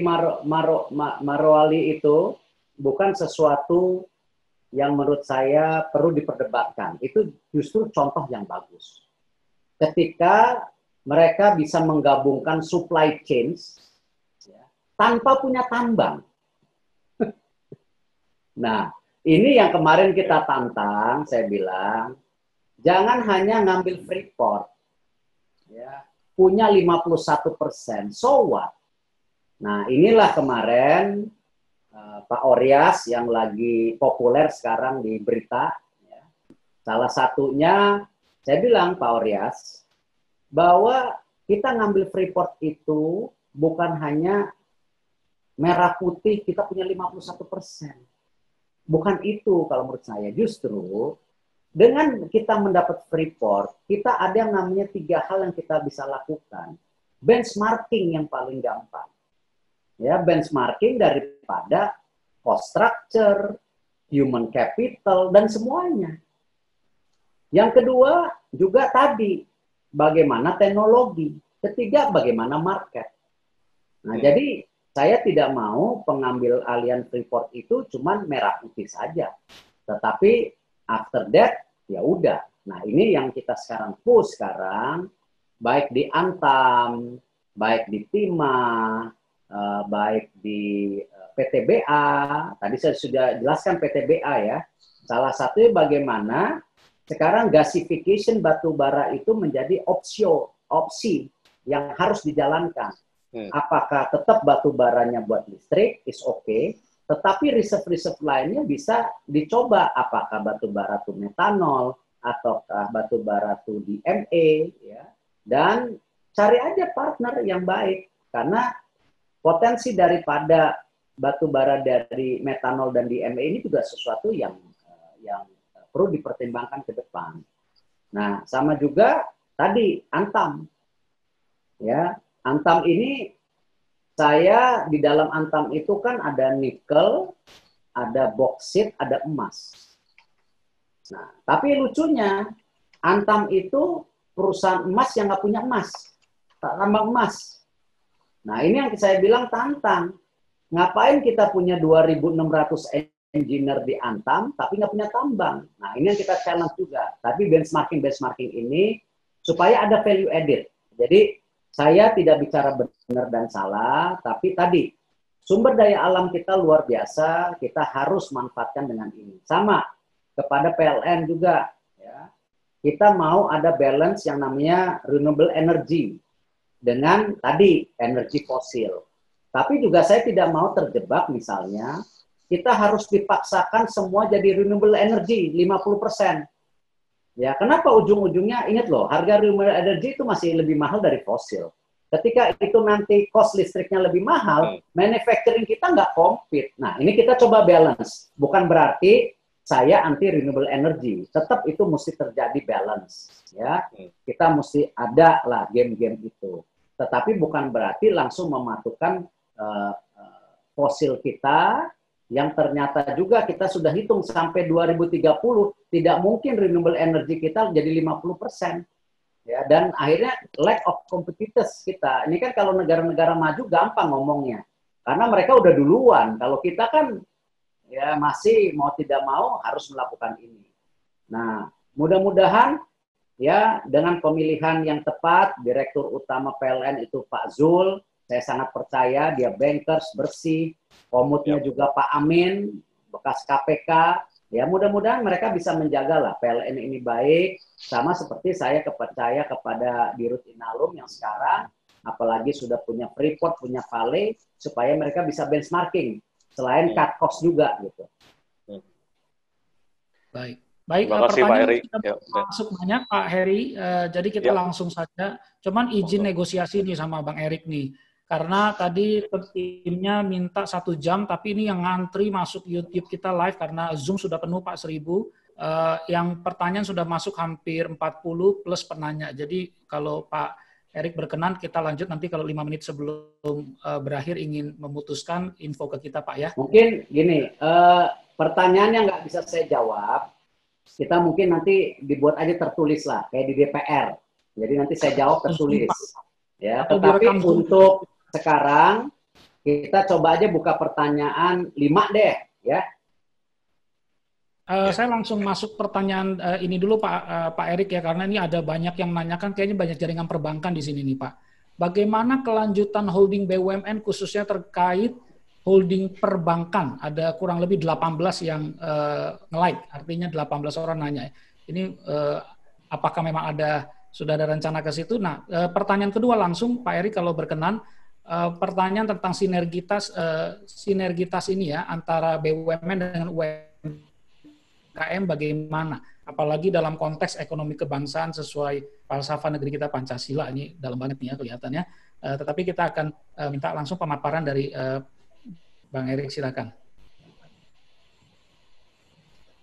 Morowali itu bukan sesuatu yang menurut saya perlu diperdebatkan. Itu justru contoh yang bagus. Ketika mereka bisa menggabungkan supply chains ya, tanpa punya tambang. Nah, ini yang kemarin kita tantang, saya bilang, jangan hanya ngambil Freeport, ya, punya 51%, so what? Nah, inilah kemarin Pak Oryas yang lagi populer sekarang di berita, ya. Salah satunya, saya bilang Pak Oryas, bahwa kita ngambil Freeport itu bukan hanya merah putih, kita punya 51%. Bukan itu kalau menurut saya. Justru dengan kita mendapat Freeport, kita ada yang namanya 3 hal yang kita bisa lakukan. Benchmarking yang paling gampang. Ya, benchmarking daripada cost structure, human capital, dan semuanya. Yang kedua juga tadi, bagaimana teknologi. Ketiga, bagaimana market. Nah, jadi saya tidak mau pengambil alian Freeport itu cuman merah putih saja. Tetapi after that, ya udah. Nah, ini yang kita sekarang push sekarang, baik di Antam, baik di Timah, baik di PTBA. Tadi saya sudah jelaskan PTBA ya. Salah satunya bagaimana sekarang gasification batu bara itu menjadi opsi yang harus dijalankan. Apakah tetap batu baranya buat listrik, is okay, tetapi reserve-reserve lainnya bisa dicoba. Apakah batu bara itu metanol, ataukah batu bara itu di ME, ya. Dan cari aja partner yang baik. Karena potensi daripada batu bara dari metanol dan di ME ini juga sesuatu yang perlu dipertimbangkan ke depan. Nah, sama juga tadi Antam. Ya, Antam ini saya di dalam Antam itu kan ada nikel, ada boksit, ada emas. Nah, tapi lucunya Antam itu perusahaan emas yang nggak punya emas, tak tambang emas. Nah, ini yang saya bilang tantang. ngapain kita punya 2.600 engineer di Antam, tapi nggak punya tambang. Nah, ini yang kita challenge juga. Tapi benchmarking ini supaya ada value added. Jadi, saya tidak bicara benar dan salah, tapi tadi, sumber daya alam kita luar biasa, kita harus manfaatkan dengan ini. Sama, kepada PLN juga. Ya. Kita mau ada balance yang namanya renewable energy dengan tadi energi fosil. Tapi juga saya tidak mau terjebak misalnya, kita harus dipaksakan semua jadi renewable energy 50%. Ya, kenapa ujung-ujungnya ingat loh, harga renewable energy itu masih lebih mahal dari fosil. Ketika itu nanti cost listriknya lebih mahal, manufacturing kita nggak compete. Nah, ini kita coba balance. Bukan berarti saya anti renewable energy, tetap itu mesti terjadi balance. Ya, kita mesti ada lah game-game itu. Tetapi bukan berarti langsung mematukan fosil kita, yang ternyata juga kita sudah hitung sampai 2030 tidak mungkin renewable energy kita jadi 50%. Ya, dan akhirnya lack of competitiveness kita. Ini kan kalau negara-negara maju gampang ngomongnya. Karena mereka udah duluan. Kalau kita kan ya masih mau tidak mau harus melakukan ini. Nah, mudah-mudahan ya dengan pemilihan yang tepat, Direktur Utama PLN itu Pak Zul, saya sangat percaya dia bankers bersih, komutnya juga Pak Amin, bekas KPK. Ya mudah-mudahan mereka bisa menjaga lah PLN ini baik, sama seperti saya percaya kepada Dirut Inalum yang sekarang, apalagi sudah punya Freeport, punya Vale, supaya mereka bisa benchmarking, selain cut cost juga gitu. Baik. Baik, terima kasih Pak Heri. Masuk banyak Pak Heri, jadi kita langsung saja. Cuman izin negosiasi nih sama Bang Erik nih. Karena tadi timnya minta 1 jam, tapi ini yang ngantri masuk YouTube kita live karena Zoom sudah penuh Pak 1000. Yang pertanyaan sudah masuk hampir 40 plus penanya. Jadi kalau Pak Erik berkenan, kita lanjut nanti kalau 5 menit sebelum berakhir ingin memutuskan info ke kita Pak ya. Mungkin gini, pertanyaan yang nggak bisa saya jawab, kita mungkin nanti dibuat aja tertulis lah, kayak di DPR. Jadi nanti saya jawab tertulis. Ya, tetapi untuk sekarang kita coba aja buka pertanyaan 5 deh, ya. Saya langsung masuk pertanyaan ini dulu Pak Erik ya, karena ini ada banyak yang nanyakan, kayaknya banyak jaringan perbankan di sini nih Pak. Bagaimana kelanjutan holding BUMN khususnya terkait holding perbankan? Ada kurang lebih 18 yang nge-like, artinya 18 orang nanya. Ini apakah memang sudah ada rencana ke situ? Nah, pertanyaan kedua langsung Pak Erik kalau berkenan, pertanyaan tentang sinergitas ini ya antara BUMN dengan UMKM bagaimana? Apalagi dalam konteks ekonomi kebangsaan sesuai falsafah negeri kita Pancasila, ini dalam banget nih ya kelihatannya. Tetapi kita akan minta langsung pemaparan dari Bang Erik, silakan.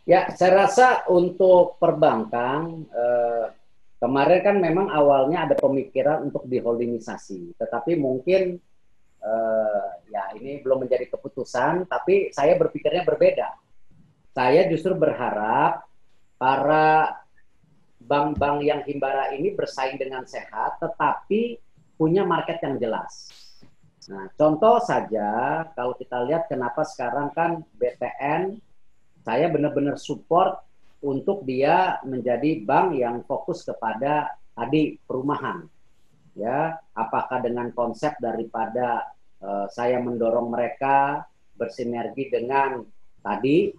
Ya, saya rasa untuk perbankan kemarin kan memang awalnya ada pemikiran untuk diholdingisasi, tetapi mungkin ya ini belum menjadi keputusan, tapi saya berpikirnya berbeda. Saya justru berharap para bank-bank yang himbara ini bersaing dengan sehat, tetapi punya market yang jelas. Nah, contoh saja, kalau kita lihat kenapa sekarang kan BTN, saya benar-benar support untuk dia menjadi bank yang fokus kepada tadi perumahan. Ya, apakah dengan konsep daripada saya mendorong mereka bersinergi dengan tadi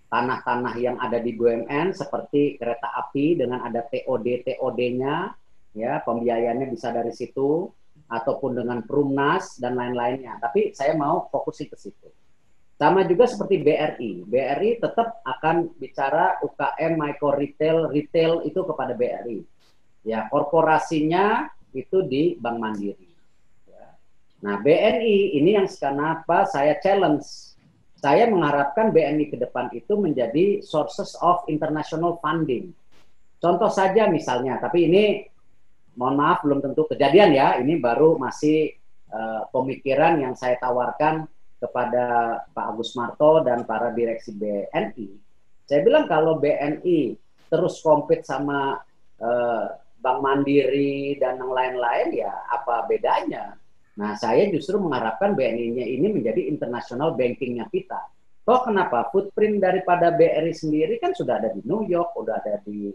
tanah-tanah yang ada di BUMN seperti kereta api dengan ada TOD-nya, ya pembiayaannya bisa dari situ, ataupun dengan Perumnas dan lain-lainnya. Tapi saya mau fokusin ke situ. Sama juga seperti BRI. BRI tetap akan bicara UKM, micro retail itu kepada BRI. Ya, korporasinya itu di Bank Mandiri. Ya. Nah, BNI ini yang kenapa saya challenge. Saya mengharapkan BNI ke depan itu menjadi sources of international funding. Contoh saja misalnya, tapi ini mohon maaf belum tentu kejadian ya, ini baru masih pemikiran yang saya tawarkan kepada Pak Agus Marto dan para direksi BNI. Saya bilang kalau BNI terus compete sama Bank Mandiri dan yang lain-lain, ya apa bedanya? Nah, saya justru mengharapkan BNI-nya ini menjadi international banking-nya kita. Toh kenapa? Footprint daripada BRI sendiri kan sudah ada di New York, sudah ada di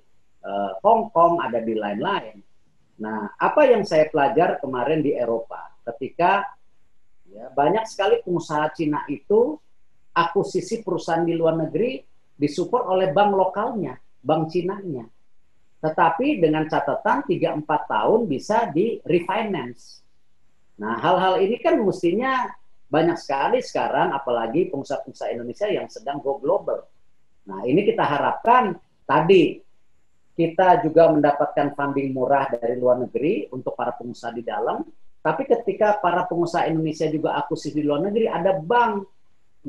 Hong Kong, ada di lain-lain. Nah, apa yang saya pelajar kemarin di Eropa, ketika ya, banyak sekali pengusaha Cina itu akuisisi perusahaan di luar negeri disupport oleh bank lokalnya, bank Cinanya. Tetapi dengan catatan 3-4 tahun bisa di refinance. Nah, hal-hal ini kan mestinya banyak sekali sekarang, apalagi pengusaha-pengusaha Indonesia yang sedang go global. Nah, ini kita harapkan tadi kita juga mendapatkan funding murah dari luar negeri untuk para pengusaha di dalam, tapi ketika para pengusaha Indonesia juga akuisisi di luar negeri, ada bank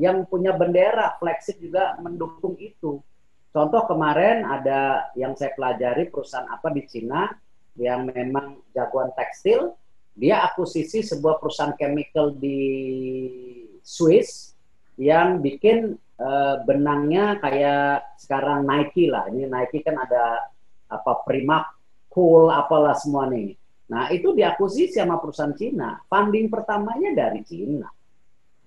yang punya bendera, flagship juga mendukung itu. Contoh kemarin ada yang saya pelajari perusahaan apa di Cina yang memang jagoan tekstil, dia akuisisi sebuah perusahaan chemical di Swiss yang bikin benangnya kayak sekarang Nike lah. Ini Nike kan ada apa Primark, Cool, apalah semua nih. Nah itu diakuisisi sama perusahaan Cina. Funding pertamanya dari Cina.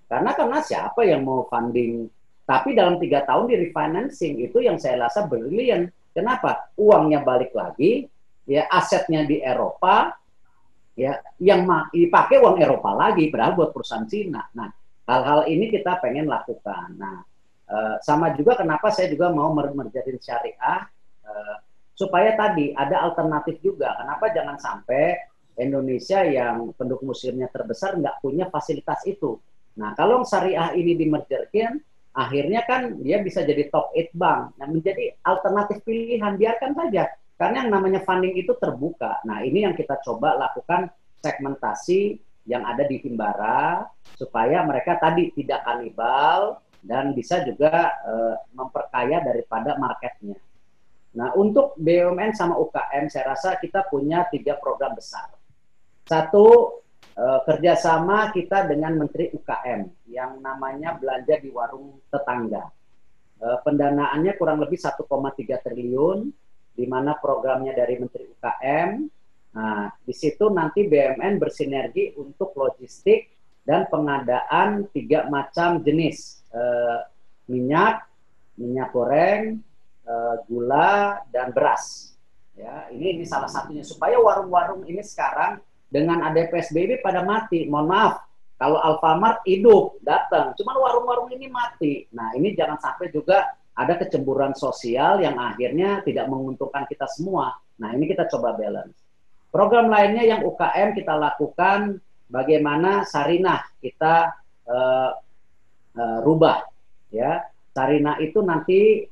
Karena siapa yang mau funding? Tapi dalam 3 tahun di refinancing itu yang saya rasa brilian. Kenapa? Uangnya balik lagi, ya asetnya di Eropa, ya yang dipakai uang Eropa lagi, padahal buat perusahaan Cina. Nah, hal-hal ini kita pengen lakukan. Nah, sama juga kenapa saya juga mau merjain syariah, supaya tadi ada alternatif juga. Kenapa jangan sampai Indonesia yang penduduk muslimnya terbesar nggak punya fasilitas itu. Nah, kalau syariah ini dimergerkan, akhirnya kan dia bisa jadi top 8 bank. Nah, menjadi alternatif pilihan, biarkan saja. Karena yang namanya funding itu terbuka. Nah, ini yang kita coba lakukan segmentasi yang ada di Himbara, supaya mereka tadi tidak kanibal dan bisa juga memperkaya daripada marketnya. Nah, untuk BUMN sama UKM, saya rasa kita punya 3 program besar. Satu, kerjasama kita dengan Menteri UKM, yang namanya belanja di warung tetangga. Pendanaannya kurang lebih 1,3 triliun, di mana programnya dari Menteri UKM. Nah, di situ nanti BUMN bersinergi untuk logistik dan pengadaan 3 macam jenis minyak goreng, gula dan beras. Ya, ini salah satunya supaya warung-warung ini sekarang dengan ada PSBB pada mati. Mohon maaf, kalau Alfamart hidup datang, cuma warung-warung ini mati. Nah, ini jangan sampai juga ada kecemburuan sosial yang akhirnya tidak menguntungkan kita semua. Nah, ini kita coba balance. Program lainnya yang UKM kita lakukan, bagaimana Sarinah kita rubah. Ya, Sarinah itu nanti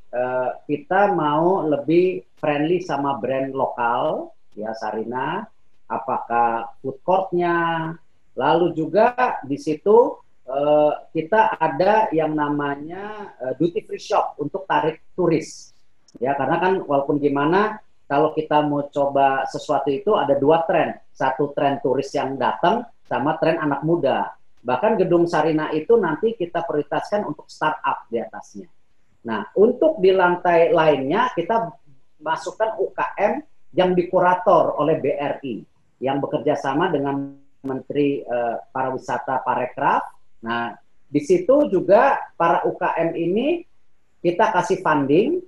kita mau lebih friendly sama brand lokal, ya Sarinah. Apakah food court-nya, lalu juga di situ kita ada yang namanya duty free shop untuk tarik turis. Ya, karena kan walaupun gimana, kalau kita mau coba sesuatu itu ada 2 tren. Satu tren turis yang datang sama tren anak muda. Bahkan gedung Sarinah itu nanti kita prioritaskan untuk startup di atasnya. Nah, untuk di lantai lainnya kita masukkan UKM yang dikurator oleh BRI, yang bekerja sama dengan Menteri Pariwisata Parekraf. Nah, di situ juga para UKM ini kita kasih funding,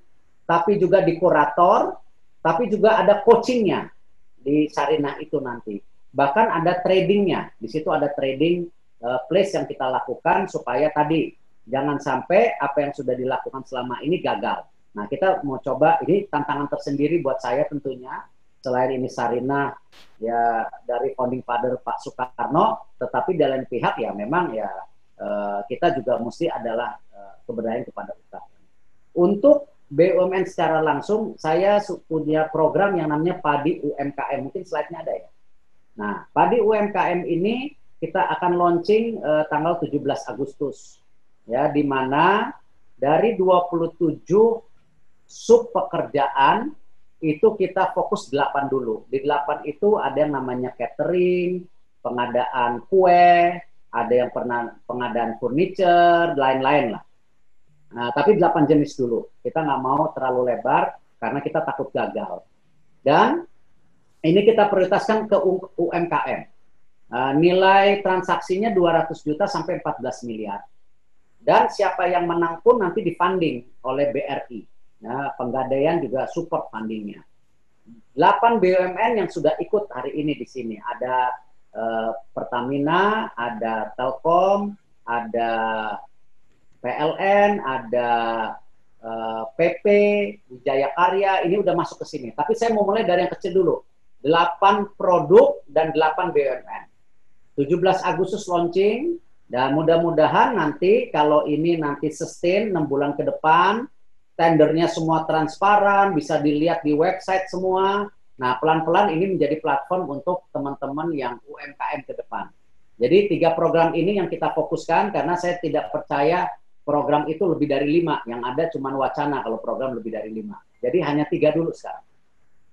tapi juga di kurator, tapi juga ada coachingnya di Sarinah itu nanti. Bahkan ada tradingnya, di situ ada trading place yang kita lakukan supaya tadi jangan sampai apa yang sudah dilakukan selama ini gagal. Nah, kita mau coba, ini tantangan tersendiri buat saya tentunya. Selain ini Sarinah ya dari founding father Pak Soekarno, tetapi di lain pihak ya memang ya kita juga mesti adalah keberdayaan kepada UKM. Untuk BUMN secara langsung, saya punya program yang namanya Padi UMKM. Mungkin slide-nya ada ya. Nah, Padi UMKM ini kita akan launching tanggal 17 Agustus. Ya, di mana dari 27 sub pekerjaan itu kita fokus 8 dulu. Di 8 itu ada yang namanya catering, pengadaan kue, ada yang pengadaan furniture, lain-lain lah. Nah, tapi 8 jenis dulu. Kita nggak mau terlalu lebar karena kita takut gagal. Dan ini kita prioritaskan ke UMKM. Nilai transaksinya 200 juta sampai 14 miliar. Dan siapa yang menang pun nanti difunding oleh BRI. Nah, Penggadaian juga support fundingnya. 8 BUMN yang sudah ikut hari ini di sini. Ada Pertamina, ada Telkom, ada PLN, ada PP, Wijaya Karya, ini udah masuk ke sini. Tapi saya mau mulai dari yang kecil dulu. 8 produk dan 8 BUMN. 17 Agustus launching, dan mudah-mudahan nanti kalau ini nanti sustain 6 bulan ke depan, tendernya semua transparan, bisa dilihat di website semua. Nah, pelan-pelan ini menjadi platform untuk teman-teman yang UMKM ke depan. Jadi 3 program ini yang kita fokuskan, karena saya tidak percaya program itu lebih dari 5. Yang ada cuma wacana kalau program lebih dari 5. Jadi hanya 3 dulu sekarang.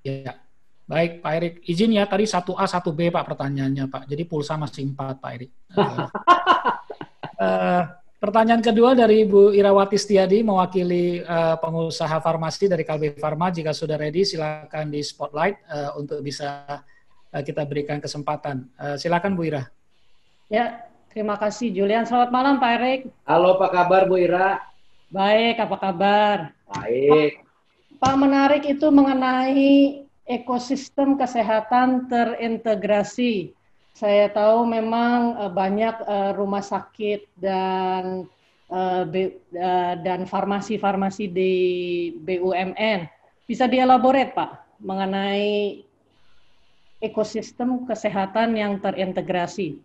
Ya. Baik, Pak Erik. Izin ya, tadi 1A, 1B Pak pertanyaannya, Pak. Jadi pulsa masih 4, Pak Erik. Pertanyaan kedua dari Ibu Irawati Setiadi, mewakili pengusaha farmasi dari Kalbe Farma. Jika sudah ready, silakan di spotlight untuk bisa kita berikan kesempatan. Silakan Bu Ira. Ya, terima kasih Julian. Selamat malam Pak Erik. Halo, apa kabar Bu Ira? Baik, apa kabar? Baik. Pak, menarik itu mengenai ekosistem kesehatan terintegrasi. Saya tahu memang banyak rumah sakit dan farmasi-farmasi di BUMN. Bisa dielaborate Pak mengenai ekosistem kesehatan yang terintegrasi?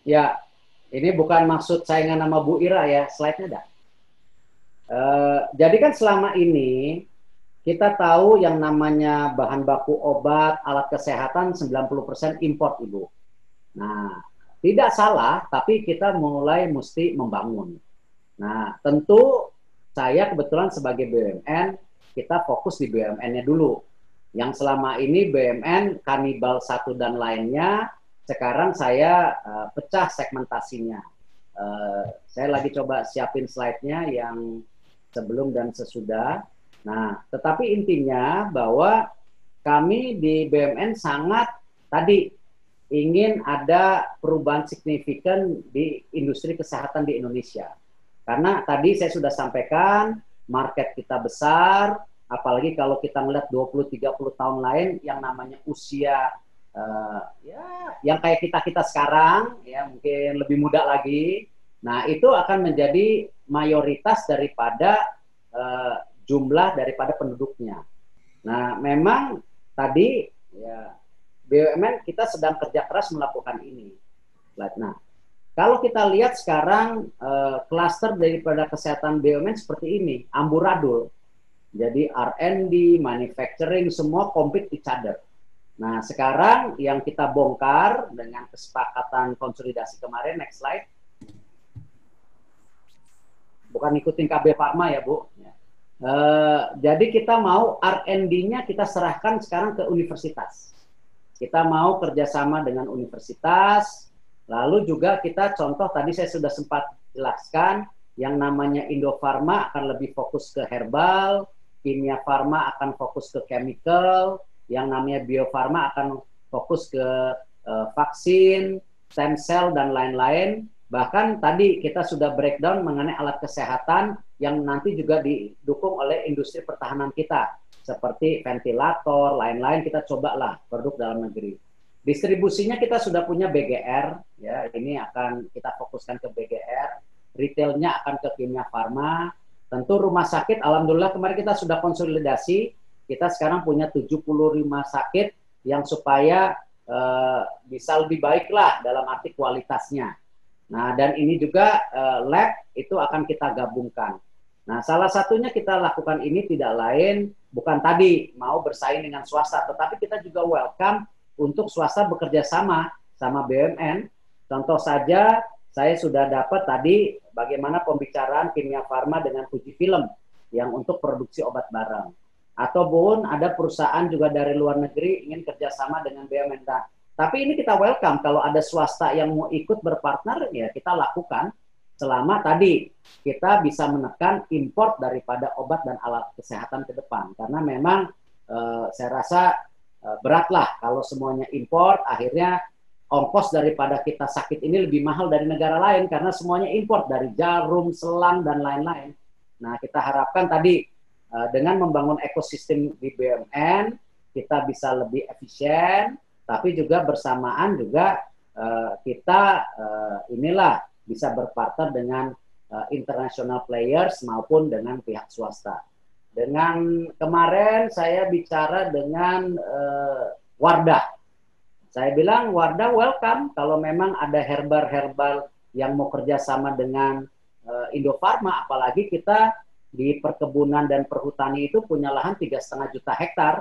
Ya, ini bukan maksud saingan sama Bu Ira ya, slide-nya ada. Jadi kan selama ini kita tahu yang namanya bahan baku obat, alat kesehatan 90% import, Ibu. Nah, tidak salah, tapi kita mulai mesti membangun. Nah, tentu saya kebetulan sebagai BUMN, kita fokus di BUMN-nya dulu. Yang selama ini BUMN, kanibal satu dan lainnya, sekarang saya pecah segmentasinya. Saya lagi coba siapin slide-nya yang sebelum dan sesudah. Nah, tetapi intinya bahwa kami di BUMN sangat tadi ingin ada perubahan signifikan di industri kesehatan di Indonesia. Karena tadi saya sudah sampaikan, market kita besar, apalagi kalau kita melihat 20-30 tahun lain yang namanya usia ya yang kayak kita sekarang, ya mungkin lebih muda lagi. Nah, itu akan menjadi mayoritas daripada jumlah daripada penduduknya. Nah, memang tadi ya BUMN kita sedang kerja keras melakukan ini. Nah, kalau kita lihat sekarang klaster daripada kesehatan BUMN seperti ini, amburadul. Jadi R&D, manufacturing, semua compete each other. Nah, sekarang yang kita bongkar dengan kesepakatan konsolidasi kemarin, next slide. Bukan ikutin KB Pharma ya, Bu. Jadi kita mau R&D-nya kita serahkan sekarang ke universitas. Kita mau kerjasama dengan universitas, lalu juga kita contoh tadi saya sudah sempat jelaskan, yang namanya Indofarma akan lebih fokus ke herbal, Kimia Farma akan fokus ke chemical, yang namanya Bio Farma akan fokus ke vaksin, stem cell, dan lain-lain. Bahkan tadi kita sudah breakdown mengenai alat kesehatan yang nanti juga didukung oleh industri pertahanan kita. Seperti ventilator, lain-lain kita cobalah produk dalam negeri. Distribusinya kita sudah punya BGR, ya ini akan kita fokuskan ke BGR. Retailnya akan ke Kimia Farma. Tentu rumah sakit, alhamdulillah kemarin kita sudah konsolidasi. Kita sekarang punya 70 rumah sakit yang supaya bisa lebih baik lah dalam arti kualitasnya. Nah, dan ini juga lab itu akan kita gabungkan. Nah, salah satunya kita lakukan ini tidak lain, bukan tadi mau bersaing dengan swasta, tetapi kita juga welcome untuk swasta bekerja sama BUMN. Contoh saja, saya sudah dapat tadi bagaimana pembicaraan Kimia Farma dengan Fujifilm yang untuk produksi obat barang. Ataupun ada perusahaan juga dari luar negeri ingin kerjasama dengan BUMN. Tapi ini kita welcome, kalau ada swasta yang mau ikut berpartner, ya kita lakukan selama tadi kita bisa menekan import daripada obat dan alat kesehatan ke depan. Karena memang saya rasa beratlah kalau semuanya import, akhirnya ongkos daripada kita sakit ini lebih mahal dari negara lain karena semuanya import dari jarum, selang, dan lain-lain. Nah, kita harapkan tadi dengan membangun ekosistem di BUMN, kita bisa lebih efisien, tapi juga bersamaan juga kita inilah bisa berpartner dengan international players maupun dengan pihak swasta. Dengan kemarin saya bicara dengan Wardah. Saya bilang Wardah welcome kalau memang ada herbal yang mau kerjasama dengan Indofarma, apalagi kita di perkebunan dan perhutani itu punya lahan 3,5 juta hektar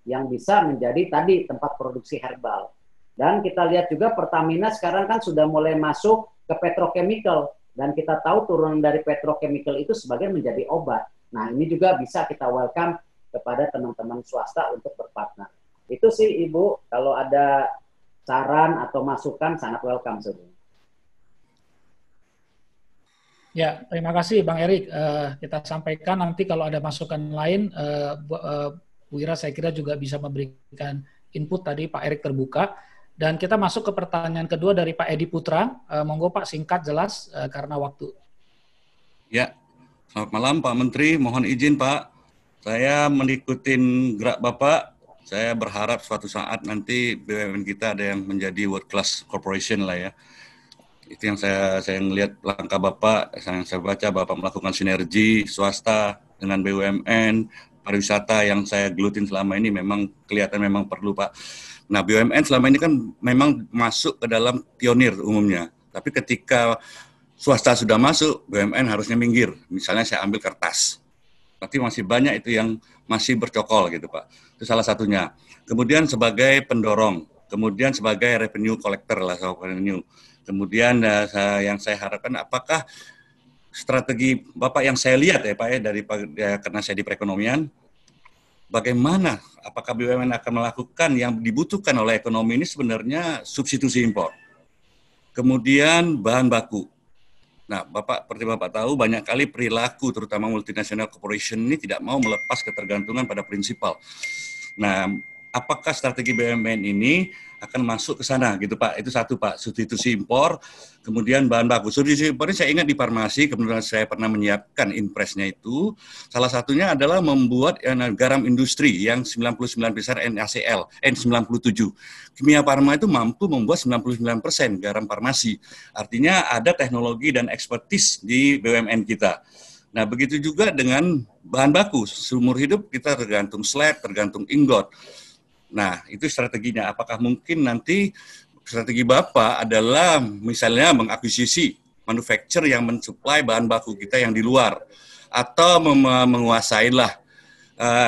yang bisa menjadi tadi tempat produksi herbal. Dan kita lihat juga Pertamina sekarang kan sudah mulai masuk ke petrochemical, dan kita tahu turunan dari petrochemical itu sebagian menjadi obat. Nah, ini juga bisa kita welcome kepada teman-teman swasta untuk berpartner. Itu sih Ibu, kalau ada saran atau masukan sangat welcome sebenarnya. Ya, terima kasih Bang Erik. Kita sampaikan nanti kalau ada masukan lain, Bu Ira saya kira juga bisa memberikan input tadi, Pak Erik terbuka. Dan kita masuk ke pertanyaan kedua dari Pak Edi Putra. Monggo Pak, singkat, jelas, karena waktu. Ya, selamat malam Pak Menteri. Mohon izin Pak, saya mengikuti gerak Bapak. Saya berharap suatu saat nanti BUMN kita ada yang menjadi world class corporation lah ya. Itu yang saya melihat langkah Bapak, yang saya baca Bapak melakukan sinergi swasta dengan BUMN, pariwisata yang saya gelutin selama ini memang kelihatan memang perlu Pak. Nah BUMN selama ini kan memang masuk ke dalam pionir umumnya, tapi ketika swasta sudah masuk, BUMN harusnya minggir. Misalnya saya ambil kertas, tapi masih banyak itu yang masih bercokol gitu Pak. Itu salah satunya. Kemudian sebagai pendorong, kemudian sebagai revenue collector lah, revenue. Kemudian yang saya harapkan apakah strategi Bapak yang saya lihat ya Pak ya, karena saya di perekonomian, bagaimana apakah BUMN akan melakukan yang dibutuhkan oleh ekonomi ini sebenarnya substitusi impor. Kemudian bahan baku. Nah, Bapak seperti Bapak tahu banyak kali perilaku terutama multinational corporation ini tidak mau melepas ketergantungan pada prinsipal. Nah, apakah strategi BUMN ini akan masuk ke sana gitu Pak? Itu satu Pak, substitusi impor, kemudian bahan baku. Substitusi impor ini saya ingat di farmasi, kemudian saya pernah menyiapkan impresnya itu, salah satunya adalah membuat garam industri yang 99% NaCl, N97. Kimia Farma itu mampu membuat 99% garam farmasi. Artinya ada teknologi dan expertise di BUMN kita. Nah, begitu juga dengan bahan baku. Seumur hidup kita tergantung slag, tergantung ingot. Nah, itu strateginya. Apakah mungkin nanti strategi Bapak adalah misalnya mengakuisisi manufacturer yang mensuplai bahan baku kita yang di luar, atau menguasailah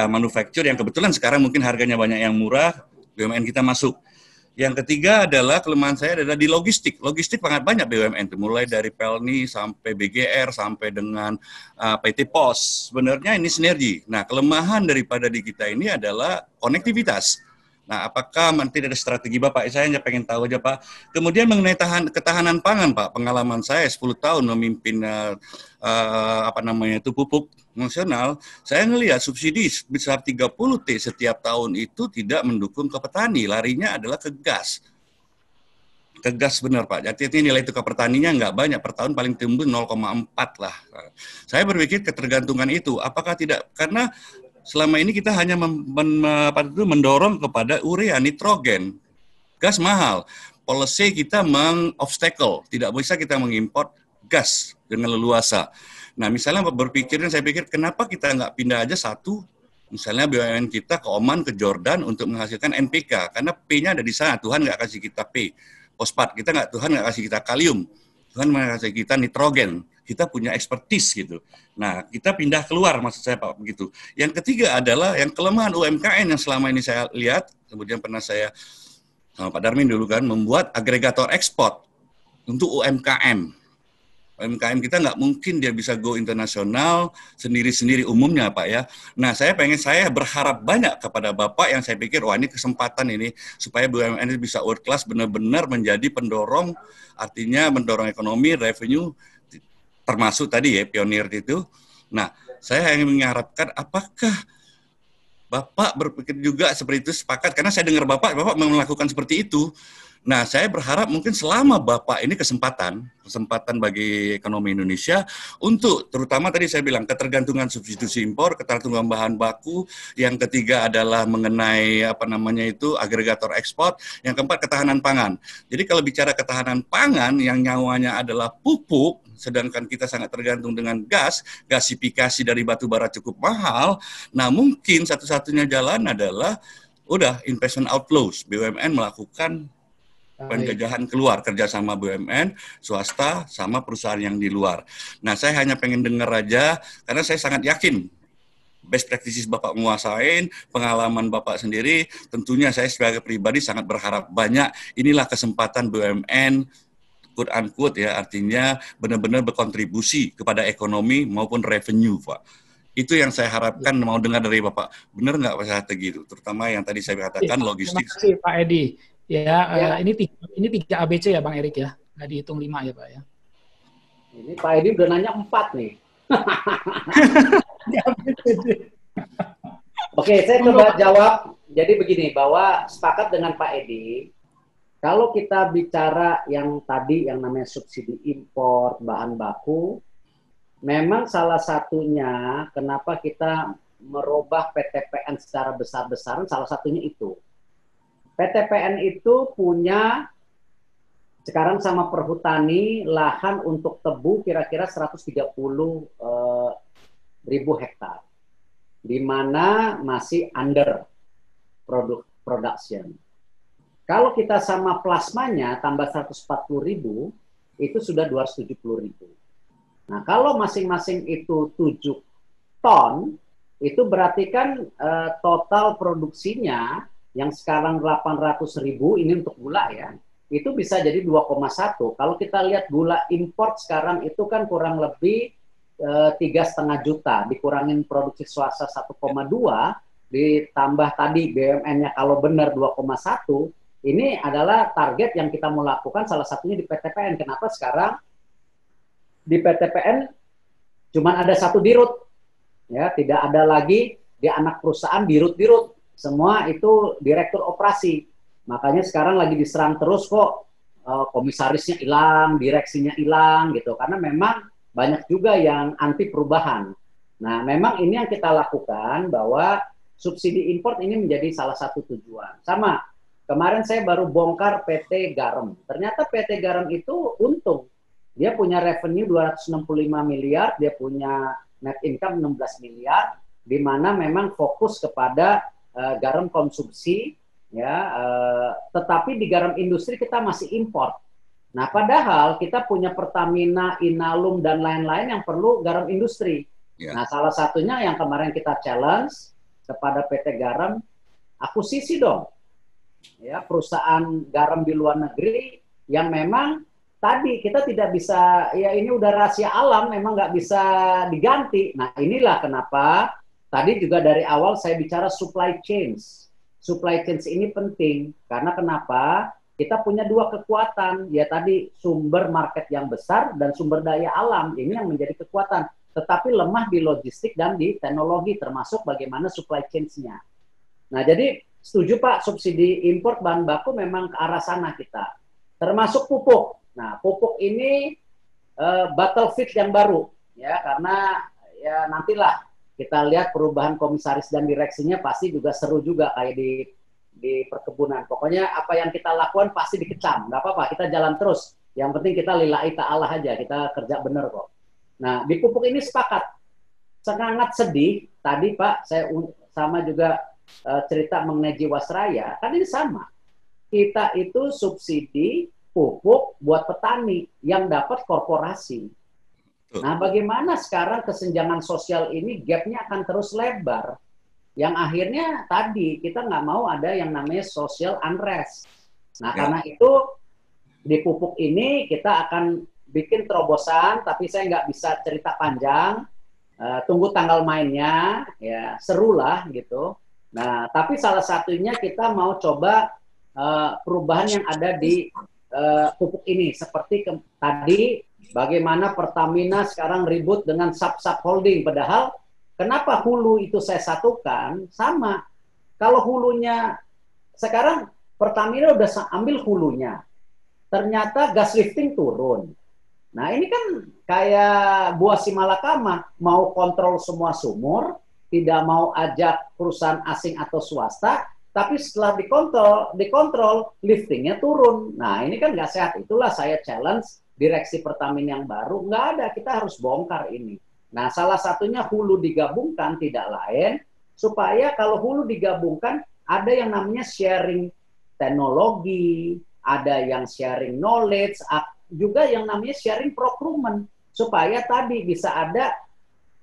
manufacturer yang kebetulan sekarang mungkin harganya banyak yang murah, BUMN kita masuk. Yang ketiga adalah kelemahan saya adalah di logistik. Logistik sangat banyak BUMN, mulai dari Pelni sampai BGR sampai dengan PT POS. Sebenarnya ini sinergi. Nah, kelemahan daripada di kita ini adalah konektivitas. Nah, apakah nanti ada strategi Bapak? Saya hanya pengen tahu aja Pak. Kemudian mengenai ketahanan pangan Pak, pengalaman saya 10 tahun memimpin pupuk nasional, saya ngelihat subsidi besar 30T setiap tahun itu tidak mendukung ke petani, larinya adalah ke gas. Ke gas benar Pak, jadi nilai tukar petaninya nggak banyak, per tahun paling tumbuh 0,4 lah. Saya berpikir ketergantungan itu, apakah tidak, karena selama ini kita hanya mendorong kepada urea, nitrogen, gas mahal. Policy kita meng-obstacle, tidak bisa kita mengimpor gas dengan leluasa. Nah, misalnya saya pikir kenapa kita nggak pindah aja satu, misalnya BUMN kita ke Oman, ke Jordan untuk menghasilkan NPK, karena P-nya ada di sana, Tuhan nggak kasih kita P. Fosfat, Tuhan nggak kasih kita kalium, Tuhan ngasih kita nitrogen. Kita punya expertise gitu. Nah, kita pindah keluar, maksud saya Pak, begitu. Yang ketiga adalah yang kelemahan UMKM yang selama ini saya lihat, kemudian pernah saya sama Pak Darmin dulu kan, membuat agregator ekspor untuk UMKM. UMKM kita nggak mungkin dia bisa go internasional sendiri-sendiri umumnya Pak ya. Nah, saya berharap banyak kepada Bapak yang saya pikir, wah ini kesempatan ini supaya BUMN ini bisa world class, benar-benar menjadi pendorong, artinya mendorong ekonomi, revenue, termasuk tadi ya pionir itu. Nah, saya ingin mengharapkan apakah Bapak berpikir juga seperti itu, sepakat, karena saya dengar Bapak melakukan seperti itu. Nah, saya berharap mungkin selama Bapak ini kesempatan bagi ekonomi Indonesia untuk terutama tadi saya bilang ketergantungan substitusi impor, ketergantungan bahan baku, yang ketiga adalah mengenai agregator ekspor, yang keempat ketahanan pangan. Jadi kalau bicara ketahanan pangan yang nyawanya adalah pupuk, sedangkan kita sangat tergantung dengan gasifikasi dari batu bara cukup mahal. Nah, mungkin satu-satunya jalan adalah investment outflows, BUMN melakukan penjajahan keluar, kerjasama BUMN, swasta, sama perusahaan yang di luar. Nah, saya hanya pengen dengar aja, karena saya sangat yakin best practices Bapak menguasain, pengalaman Bapak sendiri, tentunya saya sebagai pribadi sangat berharap banyak, inilah kesempatan BUMN, quote unquote ya, artinya benar-benar berkontribusi kepada ekonomi maupun revenue, Pak. Itu yang saya harapkan, mau dengar dari Bapak. Benar nggak Pak strategi itu? Terutama yang tadi saya katakan logistik. Terima kasih Pak Edi. Ini 3 ABC ya Bang Erik ya, nggak dihitung 5 ya Pak ya. Ini Pak Edi udah nanya 4 nih. Oke, saya coba jawab. Jadi begini, bahwa sepakat dengan Pak Edi, kalau kita bicara yang tadi yang namanya subsidi impor bahan baku, memang salah satunya kenapa kita merubah PTPN secara besar-besaran, salah satunya itu. PTPN itu punya sekarang sama Perhutani lahan untuk tebu kira-kira 130 ribu hektar, di mana masih under production. Kalau kita sama plasmanya tambah 140 ribu, itu sudah 270 ribu. Nah, kalau masing-masing itu 7 ton, itu berarti kan total produksinya yang sekarang 800 ribu, ini untuk gula ya, itu bisa jadi 2,1. Kalau kita lihat gula import sekarang itu kan kurang lebih 3,5 juta, dikurangin produksi swasta 1,2, ditambah tadi BUMN-nya kalau benar 2,1, ini adalah target yang kita mau lakukan salah satunya di PTPN. Kenapa sekarang di PTPN cuma ada 1 dirut, ya, tidak ada lagi di anak perusahaan dirut-dirut. Semua itu direktur operasi. Makanya sekarang lagi diserang terus kok, komisarisnya hilang, direksinya hilang gitu. Karena memang banyak juga yang anti perubahan. Nah, memang ini yang kita lakukan, bahwa subsidi import ini menjadi salah satu tujuan. Sama, kemarin saya baru bongkar PT Garam. Ternyata PT Garam itu untung. Dia punya revenue 265 miliar, dia punya net income 16 miliar, di mana memang fokus kepada garam konsumsi, ya, tetapi di garam industri kita masih import. Nah, padahal kita punya Pertamina, Inalum, dan lain-lain yang perlu garam industri. Yeah. Nah, salah satunya yang kemarin kita challenge kepada PT Garam, akuisisi dong, ya, perusahaan garam di luar negeri yang memang tadi kita tidak bisa, ya ini udah rahasia alam, memang nggak bisa diganti. Nah, inilah kenapa tadi juga dari awal saya bicara supply chains. Supply chains ini penting, karena kenapa? Kita punya 2 kekuatan, ya tadi sumber market yang besar dan sumber daya alam, ini yang menjadi kekuatan. Tetapi lemah di logistik dan di teknologi, termasuk bagaimana supply chains-nya. Nah, jadi setuju Pak, subsidi import bahan baku memang ke arah sana kita. Termasuk pupuk. Nah, pupuk ini battlefield yang baru, ya, karena ya nantilah kita lihat perubahan komisaris dan direksinya pasti juga seru juga kayak di perkebunan. Pokoknya apa yang kita lakukan pasti dikecam, nggak apa-apa, kita jalan terus. Yang penting kita lillahi ta'ala aja, kita kerja bener kok. Nah, di pupuk ini sepakat. Sangat sedih, tadi Pak, saya sama juga cerita mengenai Jiwasraya, kan ini sama. Kita itu subsidi pupuk buat petani, yang dapat korporasi. Nah, bagaimana sekarang kesenjangan sosial ini gap-nya akan terus lebar. Yang akhirnya tadi kita nggak mau ada yang namanya social unrest. Nah, karena itu di pupuk ini kita akan bikin terobosan, tapi saya nggak bisa cerita panjang. Tunggu tanggal mainnya, ya seru lah gitu. Nah, tapi salah satunya kita mau coba perubahan yang ada di pupuk ini. Seperti tadi, bagaimana Pertamina sekarang ribut dengan sub-sub holding. Padahal, kenapa hulu itu saya satukan? Sama. Kalau hulunya, sekarang Pertamina udah ambil hulunya. Ternyata gas lifting turun. Nah ini kan kayak buah si malakama, mau kontrol semua sumur, tidak mau ajak perusahaan asing atau swasta, tapi setelah dikontrol liftingnya turun. Nah ini kan nggak sehat. Itulah saya challenge direksi Pertamina yang baru, nggak ada, kita harus bongkar ini. Nah salah satunya hulu digabungkan, tidak lain, supaya kalau hulu digabungkan, ada yang namanya sharing teknologi, ada yang sharing knowledge, juga yang namanya sharing procurement, supaya tadi bisa ada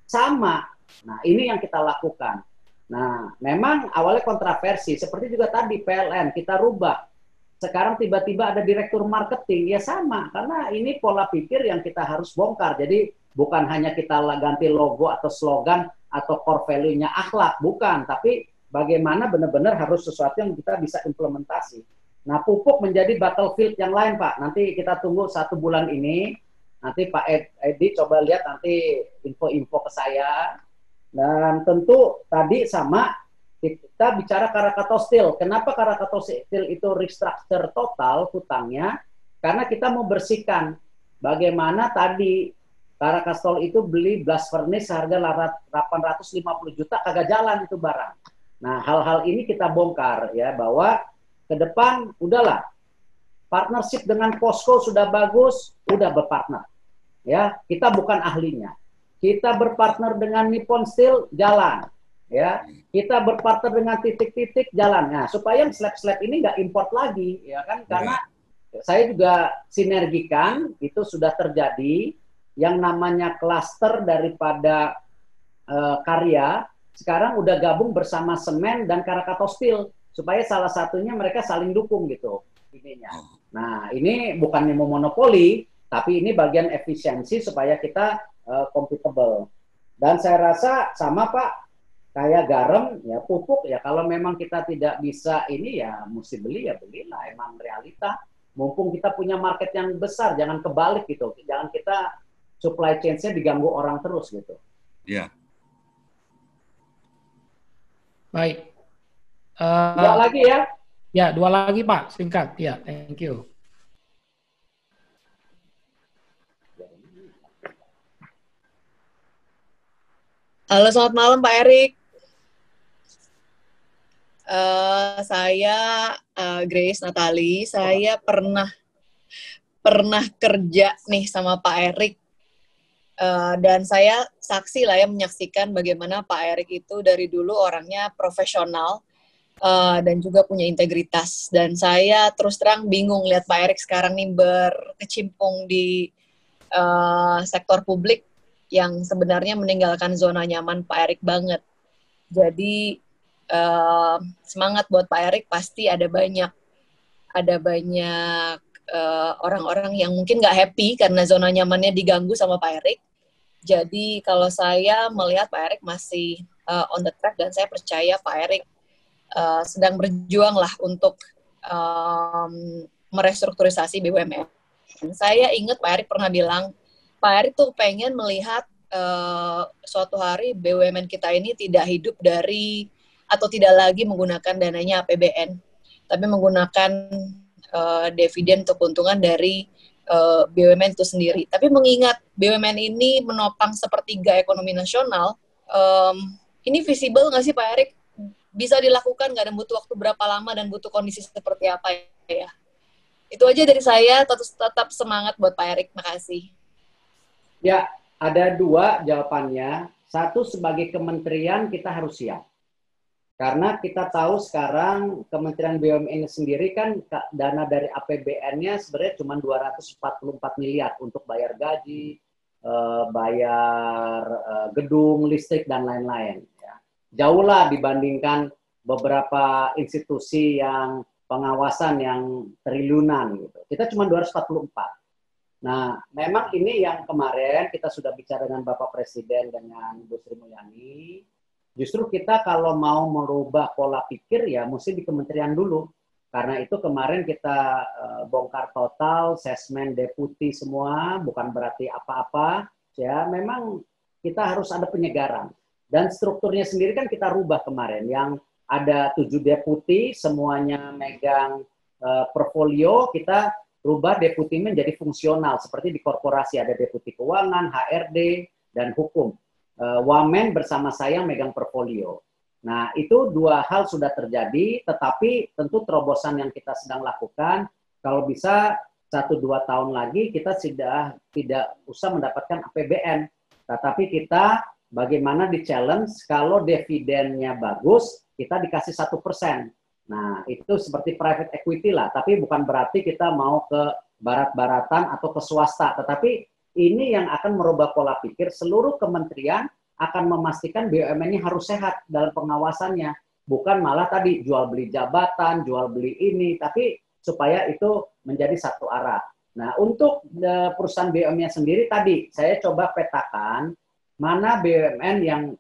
sama. Nah, ini yang kita lakukan. Nah, memang awalnya kontroversi, seperti juga tadi PLN, kita rubah. Sekarang tiba-tiba ada direktur marketing, ya sama, karena ini pola pikir yang kita harus bongkar. Jadi, bukan hanya kita ganti logo atau slogan atau core value-nya akhlak, bukan. Tapi bagaimana benar-benar harus sesuatu yang kita bisa implementasi. Nah, pupuk menjadi battlefield yang lain, Pak. Nanti kita tunggu 1 bulan ini. Nanti Pak Edi coba lihat nanti info-info ke saya. Dan tentu tadi sama kita bicara Krakatau Steel. Kenapa Krakatau Steel itu restructure total hutangnya? Karena kita mau bersihkan. Bagaimana tadi Krakatau itu beli blast furnace harga 850 juta, kagak jalan itu barang. Nah, hal-hal ini kita bongkar ya, bahwa ke depan udahlah, partnership dengan POSCO sudah bagus, udah berpartner. Ya, kita bukan ahlinya. Kita berpartner dengan Nippon Steel, jalan. Ya, kita berpartner dengan titik-titik, jalan. Nah, supaya slab-slab ini nggak import lagi, ya kan? Karena saya juga sinergikan, itu sudah terjadi, yang namanya klaster daripada karya, sekarang udah gabung bersama semen dan Krakatau Steel, supaya salah satunya mereka saling dukung gitu ininya. Nah, ini bukannya mau monopoli, tapi ini bagian efisiensi supaya kita compatible. Dan saya rasa sama Pak, kayak garam, ya pupuk, ya kalau memang kita tidak bisa ini ya mesti beli, ya belilah, emang realita. Mumpung kita punya market yang besar, jangan kebalik gitu. Jangan kita supply chain-nya diganggu orang terus gitu. Ya. Baik. 2 lagi ya? Ya, 2 lagi Pak, singkat. Ya, thank you. Halo, selamat malam Pak Erik. Saya Grace Natali. Saya pernah kerja nih sama Pak Erik. Dan saya saksi lah ya, menyaksikan bagaimana Pak Erik itu dari dulu orangnya profesional dan juga punya integritas. Dan saya terus terang bingung lihat Pak Erik sekarang nih berkecimpung di sektor publik yang sebenarnya meninggalkan zona nyaman Pak Erik banget. Jadi semangat buat Pak Erik, pasti ada banyak orang-orang yang mungkin nggak happy karena zona nyamannya diganggu sama Pak Erik. Jadi kalau saya melihat Pak Erik masih on the track, dan saya percaya Pak Erik sedang berjuang lah untuk merestrukturisasi BUMN. Saya ingat Pak Erik pernah bilang, Pak Erik tuh pengen melihat suatu hari BUMN kita ini tidak hidup dari atau tidak lagi menggunakan dananya APBN, tapi menggunakan dividen atau keuntungan dari BUMN itu sendiri. Tapi mengingat BUMN ini menopang sepertiga ekonomi nasional, ini visible nggak sih Pak Erik? Bisa dilakukan nggak, dan butuh waktu berapa lama, dan butuh kondisi seperti apa ya? Itu aja dari saya, tetap semangat buat Pak Erik. Makasih. Ya, ada 2 jawabannya. Satu, sebagai kementerian kita harus siap. Karena kita tahu sekarang Kementerian BUMN sendiri kan dana dari APBN-nya sebenarnya cuma 244 miliar untuk bayar gaji, bayar gedung, listrik, dan lain-lain. Ya. Jauh lah dibandingkan beberapa institusi yang pengawasan yang triliunan. Gitu. Kita cuma 244. Nah, memang ini yang kemarin kita sudah bicara dengan Bapak Presiden, dengan Bu Sri Mulyani. Justru kita kalau mau merubah pola pikir ya mesti di kementerian dulu. Karena itu kemarin kita bongkar total, sesmen, deputi semua, bukan berarti apa-apa. Ya, memang kita harus ada penyegaran. Dan strukturnya sendiri kan kita rubah kemarin. Yang ada 7 deputi, semuanya megang portfolio, kita rubah deputi menjadi fungsional. Seperti di korporasi ada deputi keuangan, HRD, dan hukum. Wamen bersama saya megang portfolio. Nah, itu 2 hal sudah terjadi, tetapi tentu terobosan yang kita sedang lakukan, kalau bisa 1-2 tahun lagi kita sudah tidak usah mendapatkan APBN, tetapi kita bagaimana di challenge kalau dividennya bagus, kita dikasih 1%. Nah, itu seperti private equity lah, tapi bukan berarti kita mau ke barat-baratan atau ke swasta, tetapi ini yang akan merubah pola pikir seluruh kementerian akan memastikan BUMN-nya harus sehat dalam pengawasannya. Bukan malah tadi jual beli jabatan, jual beli ini, tapi supaya itu menjadi satu arah. Nah, untuk perusahaan BUMN-nya sendiri tadi, saya coba petakan mana BUMN yang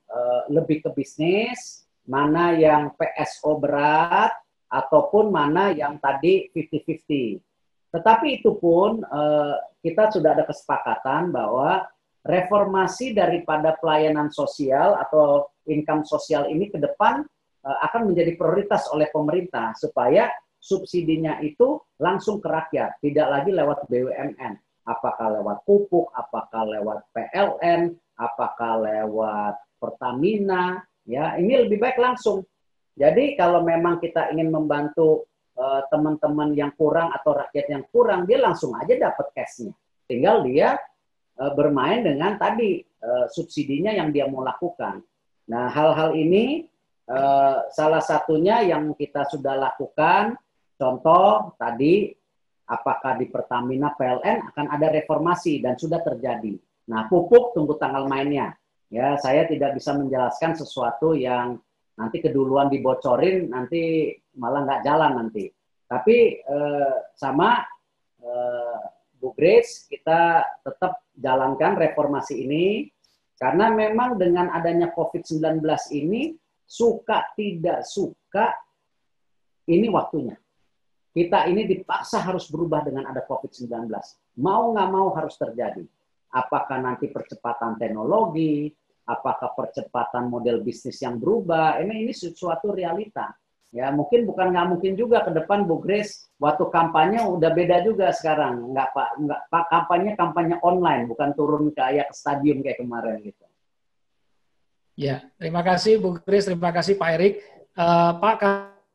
lebih ke bisnis, mana yang PSO berat, ataupun mana yang tadi 50-50. Tetapi itu pun kita sudah ada kesepakatan bahwa reformasi daripada pelayanan sosial atau income sosial ini ke depan akan menjadi prioritas oleh pemerintah supaya subsidinya itu langsung ke rakyat, tidak lagi lewat BUMN. Apakah lewat pupuk, apakah lewat PLN, apakah lewat Pertamina, ya ini lebih baik langsung. Jadi kalau memang kita ingin membantu teman-teman yang kurang atau rakyat yang kurang, dia langsung aja dapat cash-nya. Tinggal dia bermain dengan tadi subsidinya yang dia mau lakukan. Nah, hal-hal ini salah satunya yang kita sudah lakukan, contoh tadi apakah di Pertamina PLN akan ada reformasi dan sudah terjadi. Nah, pupuk tunggu tanggal mainnya. Ya, saya tidak bisa menjelaskan sesuatu yang nanti keduluan dibocorin, nanti malah nggak jalan nanti. Tapi sama Bu Grace, kita tetap jalankan reformasi ini, karena memang dengan adanya COVID-19 ini, suka tidak suka, ini waktunya. Kita ini dipaksa harus berubah dengan ada COVID-19. Mau nggak mau harus terjadi. Apakah nanti percepatan teknologi, apakah percepatan model bisnis yang berubah, ini sesuatu realita. Ya, mungkin bukan nggak mungkin juga ke depan Bu Grace waktu kampanye udah beda juga sekarang. Nggak Pak kampanye online, bukan turun kayak ke stadion kayak kemarin gitu. Ya, terima kasih Bu Grace, terima kasih Pak Erik. Pak,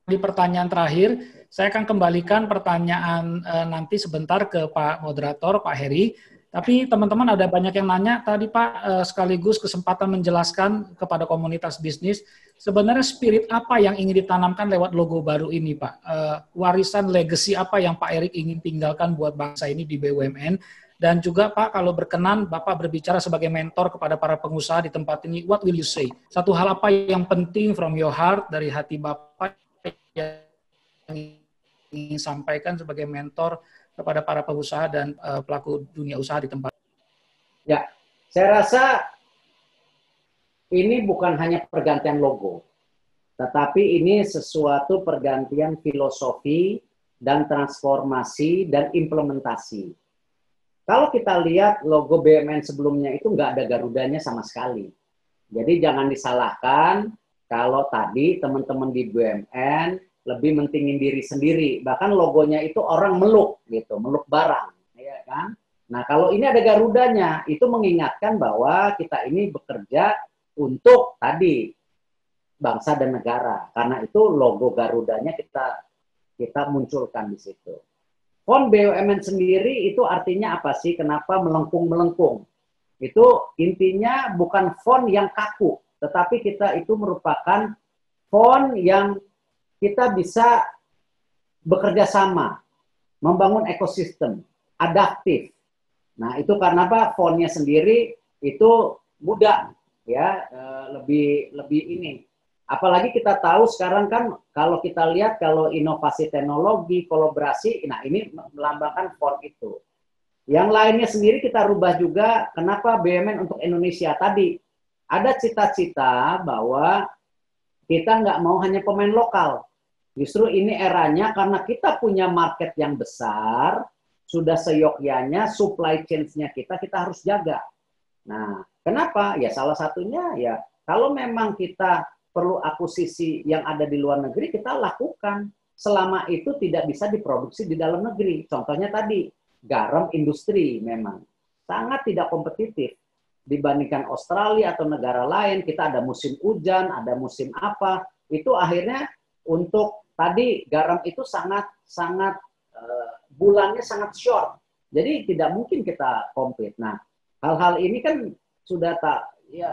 di pertanyaan terakhir, saya akan kembalikan pertanyaan nanti sebentar ke Pak Moderator, Pak Heri. Tapi teman-teman ada banyak yang nanya tadi Pak, sekaligus kesempatan menjelaskan kepada komunitas bisnis, sebenarnya spirit apa yang ingin ditanamkan lewat logo baru ini Pak? Warisan legacy apa yang Pak Erik ingin tinggalkan buat bangsa ini di BUMN? Dan juga Pak, kalau berkenan Bapak berbicara sebagai mentor kepada para pengusaha di tempat ini, what will you say? Satu hal apa yang penting from your heart, dari hati Bapak yang ingin sampaikan sebagai mentor kepada para pengusaha dan pelaku dunia usaha di tempat. Ya, saya rasa ini bukan hanya pergantian logo, tetapi ini sesuatu pergantian filosofi dan transformasi dan implementasi. Kalau kita lihat logo BUMN sebelumnya itu nggak ada Garudanya sama sekali. Jadi jangan disalahkan kalau tadi teman-teman di BUMN lebih mentingin diri sendiri, bahkan logonya itu orang meluk gitu, meluk barang, ya kan? Nah, kalau ini ada Garudanya, itu mengingatkan bahwa kita ini bekerja untuk tadi bangsa dan negara. Karena itu logo Garudanya kita munculkan di situ. Font BUMN sendiri itu artinya apa sih? Kenapa melengkung-melengkung? Itu intinya bukan font yang kaku, tetapi kita itu merupakan font yang kita bisa bekerja sama, membangun ekosistem, adaptif. Nah, itu karena apa? Fontnya sendiri itu mudah, ya, lebih ini. Apalagi kita tahu sekarang kan kalau kita lihat kalau inovasi teknologi, kolaborasi, nah ini melambangkan font itu. Yang lainnya sendiri kita rubah juga. Kenapa BUMN untuk Indonesia tadi? Ada cita-cita bahwa kita nggak mau hanya pemain lokal. Justru ini eranya karena kita punya market yang besar, sudah seyogyanya supply chain-nya kita harus jaga. Nah, kenapa? Ya salah satunya ya kalau memang kita perlu akuisisi yang ada di luar negeri, kita lakukan. Selama itu tidak bisa diproduksi di dalam negeri. Contohnya tadi, garam industri memang sangat tidak kompetitif dibandingkan Australia atau negara lain. Kita ada musim hujan, ada musim apa, itu akhirnya untuk tadi garam itu sangat bulannya sangat short. Jadi tidak mungkin kita compete. Nah, hal-hal ini kan sudah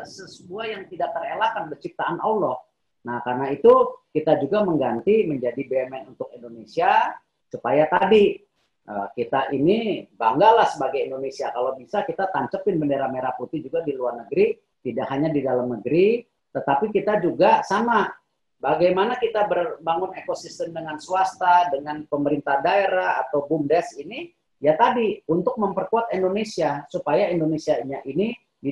sebuah yang tidak terelakkan penciptaan Allah. Nah, karena itu kita juga mengganti menjadi BUMN untuk Indonesia supaya tadi kita ini banggalah sebagai Indonesia. Kalau bisa kita tancepin bendera merah putih juga di luar negeri, tidak hanya di dalam negeri, tetapi kita juga sama. Bagaimana kita berbangun ekosistem dengan swasta, dengan pemerintah daerah atau BUMDes ini, ya tadi untuk memperkuat Indonesia supaya Indonesia-nya ini di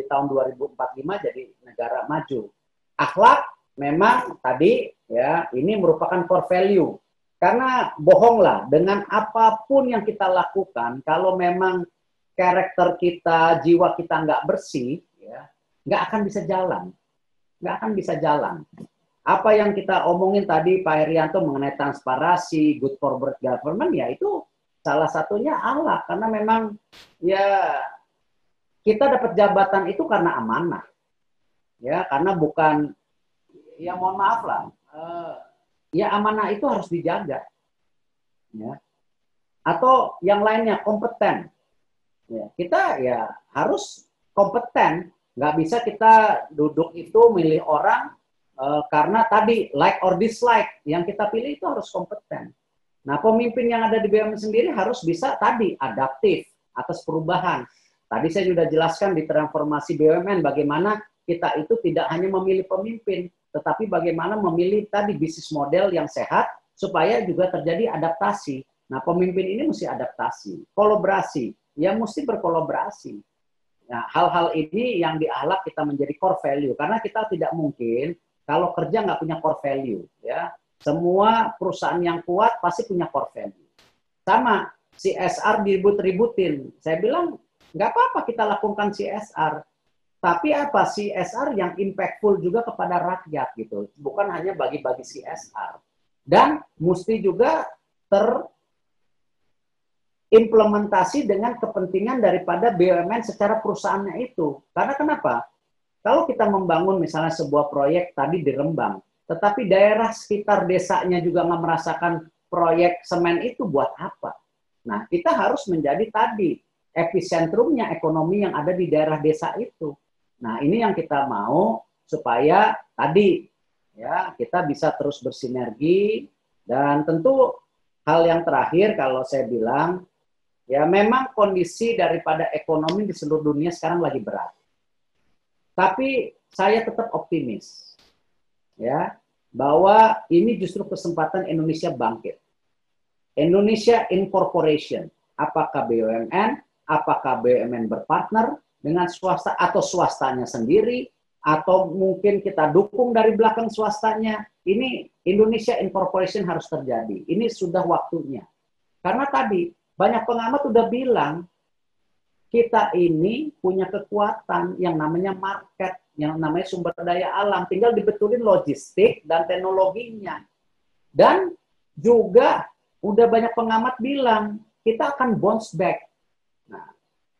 tahun 2045 jadi negara maju. Akhlak memang tadi ya ini merupakan core value. Karena bohonglah dengan apapun yang kita lakukan, kalau memang karakter kita, jiwa kita nggak bersih, ya nggak akan bisa jalan. Nggak akan bisa jalan. Apa yang kita omongin tadi Pak Herianto mengenai transparansi, good corporate government, ya itu salah satunya Allah. Karena memang ya kita dapat jabatan itu karena amanah. Ya, karena bukan, ya mohon maaf lah, ya amanah itu harus dijaga. Ya. Atau yang lainnya, kompeten. Ya, kita ya harus kompeten. Nggak bisa kita duduk itu milih orang karena tadi like or dislike. Yang kita pilih itu harus kompeten. Nah, pemimpin yang ada di BUMN sendiri harus bisa tadi adaptif atas perubahan. Tadi saya sudah jelaskan di transformasi BUMN bagaimana kita itu tidak hanya memilih pemimpin, tetapi bagaimana memilih tadi bisnis model yang sehat supaya juga terjadi adaptasi. Nah, pemimpin ini mesti adaptasi, kolaborasi, ya mesti berkolaborasi. Nah, hal-hal ini yang diahlak kita menjadi core value, karena kita tidak mungkin kalau kerja nggak punya core value. Ya, semua perusahaan yang kuat pasti punya core value. Sama, CSR diribut-ributin. Saya bilang, nggak apa-apa kita lakukan CSR. Tapi apa? CSR yang impactful juga kepada rakyat gitu. Bukan hanya bagi-bagi CSR. Dan mesti juga terimplementasi dengan kepentingan daripada BUMN secara perusahaannya itu. Karena kenapa? Kalau kita membangun misalnya sebuah proyek tadi di Rembang, tetapi daerah sekitar desanya juga nggak merasakan proyek semen itu buat apa? Nah, kita harus menjadi tadi episentrumnya ekonomi yang ada di daerah desa itu. Nah, ini yang kita mau supaya tadi ya kita bisa terus bersinergi. Dan tentu hal yang terakhir kalau saya bilang ya memang kondisi daripada ekonomi di seluruh dunia sekarang lagi berat. Tapi saya tetap optimis ya bahwa ini justru kesempatan Indonesia bangkit. Indonesia Incorporation, apakah BUMN, apakah BUMN berpartner dengan swasta atau swastanya sendiri, atau mungkin kita dukung dari belakang swastanya, ini Indonesia Incorporation harus terjadi. Ini sudah waktunya. Karena tadi banyak pengamat sudah bilang, kita ini punya kekuatan yang namanya market, yang namanya sumber daya alam, tinggal dibetulin logistik dan teknologinya. Dan juga udah banyak pengamat bilang, kita akan bounce back. Nah,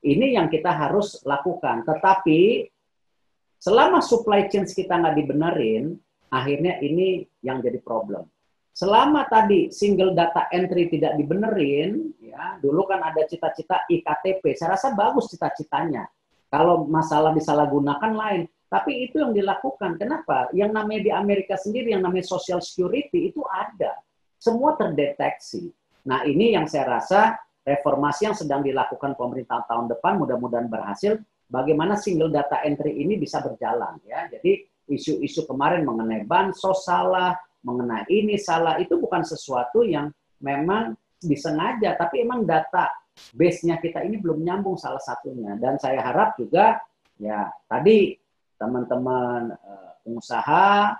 ini yang kita harus lakukan. Tetapi selama supply chain kita nggak dibenerin, akhirnya ini yang jadi problem. Selama tadi single data entry tidak dibenerin, ya dulu kan ada cita-cita IKTP. Saya rasa bagus cita-citanya. Kalau masalah disalahgunakan lain. Tapi itu yang dilakukan. Kenapa? Yang namanya di Amerika sendiri, yang namanya social security itu ada. Semua terdeteksi. Nah, ini yang saya rasa reformasi yang sedang dilakukan pemerintah tahun depan mudah-mudahan berhasil. Bagaimana single data entry ini bisa berjalan ya. Jadi isu-isu kemarin mengenai bansos salah, mengenai ini salah, itu bukan sesuatu yang memang disengaja, tapi emang data base-nya kita ini belum nyambung salah satunya. Dan saya harap juga ya tadi teman-teman pengusaha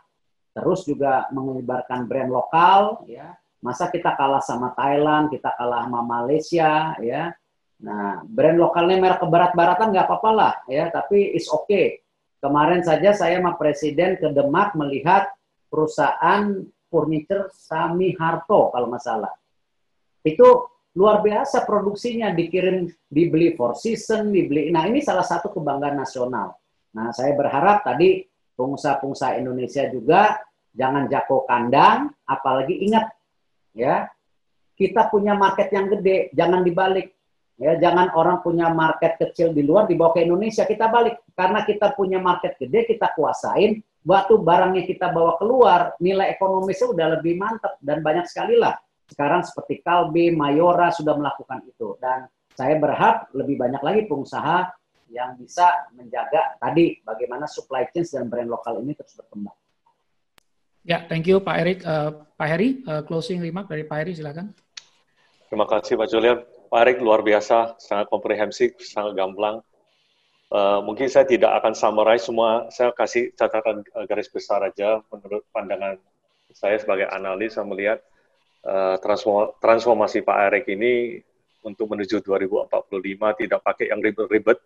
terus juga menyebarkan brand lokal ya. Masa kita kalah sama Thailand, kita kalah sama Malaysia ya. Nah, brand lokalnya merek kebarat-baratan nggak apa-apa lah ya, tapi it's okay. Kemarin saja saya sama Presiden ke Demak melihat perusahaan furniture Sami Harto kalau nggak salah. Itu luar biasa produksinya, dikirim, dibeli Four Seasons, dibeli. Nah, ini salah satu kebanggaan nasional. Nah, saya berharap tadi pengusaha-pengusaha Indonesia juga jangan jago kandang, apalagi ingat ya, kita punya market yang gede, jangan dibalik. Ya, jangan orang punya market kecil di luar dibawa ke Indonesia, kita balik. Karena kita punya market gede, kita kuasain, waktu barangnya kita bawa keluar, nilai ekonomisnya udah lebih mantap dan banyak sekali lah. Sekarang seperti Kalbe, Mayora sudah melakukan itu. Dan saya berharap lebih banyak lagi pengusaha yang bisa menjaga tadi bagaimana supply chain dan brand lokal ini terus berkembang. Ya, thank you Pak Erik. Pak Heri, closing remark dari Pak Heri, silakan. Terima kasih Pak Julian. Pak Erik luar biasa, sangat komprehensif, sangat gamblang. Mungkin saya tidak akan summarize semua, saya kasih catatan garis besar aja menurut pandangan saya sebagai analis. Saya melihat transformasi Pak Erik ini untuk menuju 2045 tidak pakai yang ribet-ribet,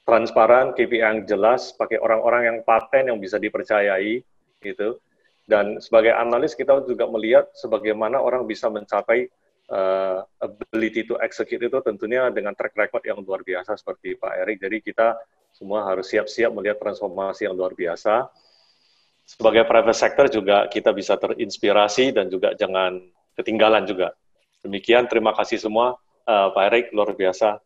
transparan, KPI yang jelas, pakai orang-orang yang paten yang bisa dipercayai, gitu. Dan sebagai analis kita juga melihat sebagaimana orang bisa mencapai ability to execute itu tentunya dengan track record yang luar biasa seperti Pak Erik. Jadi kita semua harus siap-siap melihat transformasi yang luar biasa. Sebagai private sector juga kita bisa terinspirasi dan juga jangan ketinggalan juga. Demikian, terima kasih semua. Pak Erik, luar biasa.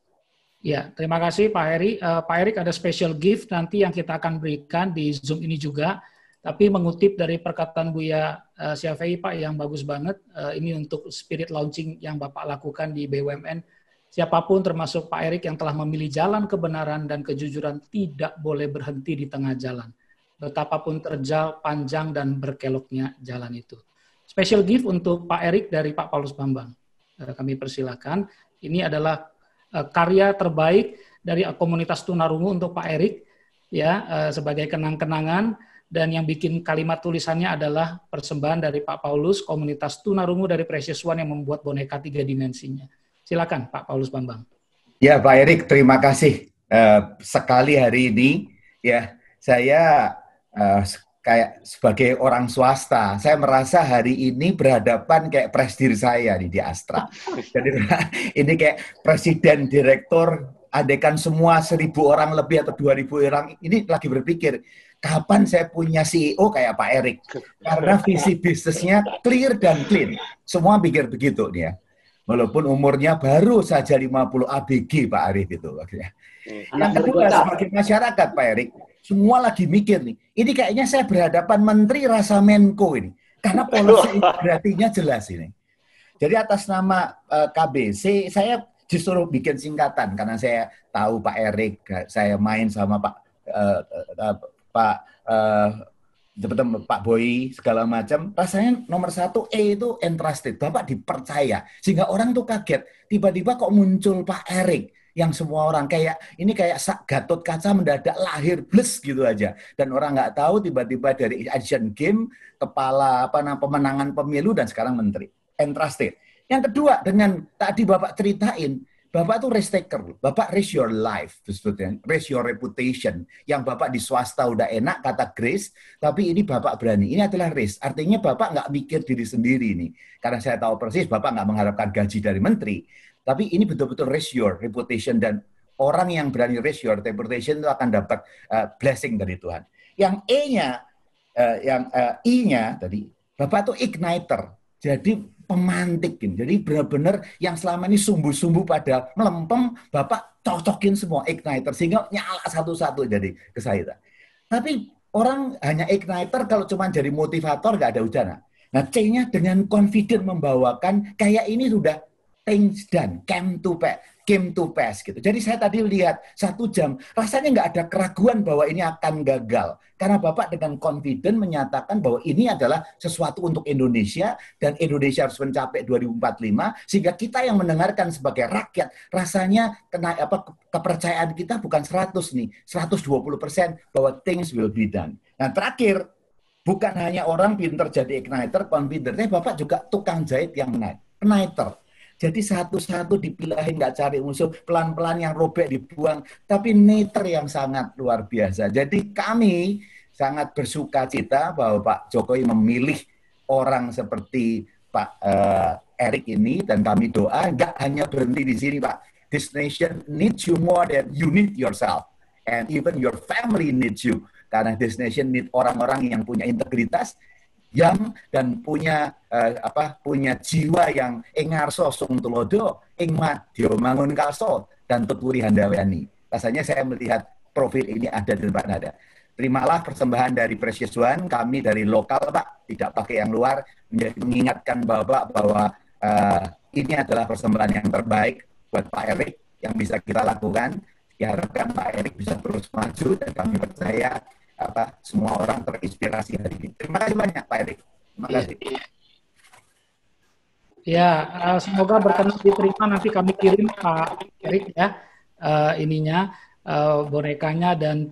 Ya, terima kasih Pak Heri. Pak Erik ada special gift nanti yang kita akan berikan di Zoom ini juga. Tapi mengutip dari perkataan Buya Syafi'i Pak yang bagus banget, ini untuk spirit launching yang Bapak lakukan di BUMN. Siapapun termasuk Pak Erik yang telah memilih jalan kebenaran dan kejujuran tidak boleh berhenti di tengah jalan. Betapapun terjal, panjang, dan berkeloknya jalan itu. Special gift untuk Pak Erik dari Pak Paulus Bambang. Kami persilakan. Ini adalah karya terbaik dari komunitas tunarungu untuk Pak Erik, ya, sebagai kenang-kenangan. Dan yang bikin kalimat tulisannya adalah persembahan dari Pak Paulus, komunitas tunarungu dari Precious One yang membuat boneka 3 dimensinya. Silakan Pak Paulus Bambang. Ya Pak Erik, terima kasih sekali hari ini. Ya, saya kayak sebagai orang swasta, saya merasa hari ini berhadapan kayak presidir saya di Astra. Jadi ini kayak presiden, direktur, andaikan semua 1.000 orang lebih atau 2.000 orang, ini lagi berpikir, kapan saya punya CEO kayak Pak Erik? Karena visi bisnisnya clear dan clean. Semua pikir begitu nih ya. Walaupun umurnya baru saja 50 ABG Pak Arif itu. Yang kedua, sebagai masyarakat Pak Erik, semua lagi mikir nih, ini kayaknya saya berhadapan menteri rasa Menko ini. Karena policy integrasinya jelas ini. Jadi atas nama KBC, saya justru bikin singkatan, karena saya tahu Pak Erik, saya main sama Pak Boy segala macam, rasanya nomor 1 itu entrusted, Bapak dipercaya, sehingga orang tuh kaget, tiba-tiba kok muncul Pak Erik yang semua orang kayak ini kayak Gatot Kaca mendadak lahir bles gitu aja, dan orang nggak tahu tiba-tiba dari Asian Games kepala pemenangan pemilu dan sekarang menteri entrusted. Yang kedua, dengan tadi Bapak ceritain, Bapak tuh risk taker, Bapak risk your life, risk your reputation. Yang Bapak di swasta udah enak, kata Grace, tapi ini Bapak berani. Ini adalah risk, artinya Bapak nggak mikir diri sendiri nih. Karena saya tahu persis, Bapak nggak mengharapkan gaji dari menteri. Tapi ini betul-betul risk your reputation, dan orang yang berani risk your reputation itu akan dapat blessing dari Tuhan. Yang E-nya, I-nya tadi, Bapak tuh igniter, jadi pemantik, jadi benar-benar yang selama ini sumbu-sumbu pada melempem, Bapak cocokin semua igniter sehingga nyala satu-satu jadi ke saya. Tapi orang hanya igniter kalau cuma jadi motivator nggak ada udara. Nah, C-nya dengan confident membawakan kayak ini sudah things done, came to pass gitu. Jadi saya tadi lihat 1 jam, rasanya nggak ada keraguan bahwa ini akan gagal. Karena Bapak dengan confident menyatakan bahwa ini adalah sesuatu untuk Indonesia, dan Indonesia harus mencapai 2045, sehingga kita yang mendengarkan sebagai rakyat, rasanya kepercayaan kita bukan 100 nih, 120% bahwa things will be done. Nah terakhir, bukan hanya orang pinter jadi igniter, confident, Bapak juga tukang jahit yang igniter. Jadi satu-satu dipilahin, nggak cari musuh, pelan-pelan yang robek dibuang, tapi neter yang sangat luar biasa. Jadi kami sangat bersuka cita bahwa Pak Jokowi memilih orang seperti Pak Erik ini, dan kami doa nggak hanya berhenti di sini, Pak. This nation needs you more than you need yourself, and even your family needs you. Karena this nation need orang-orang yang punya integritas, yang dan punya punya jiwa yang engarso sung tulodo, ing madya mangun kalso dan tuturi handawani. Rasanya saya melihat profil ini ada di tempat Anda. Terimalah persembahan dari Precious One, kami dari lokal, Pak, tidak pakai yang luar, mengingatkan Bapak bahwa ini adalah persembahan yang terbaik buat Pak Erik yang bisa kita lakukan. Diharapkan Pak Erik bisa terus maju, dan kami percaya semua orang terinspirasi hari ini. Terima kasih banyak Pak Erik. Terima kasih. Ya, semoga berkenan diterima, nanti kami kirim Pak Erik ya ininya bonekanya dan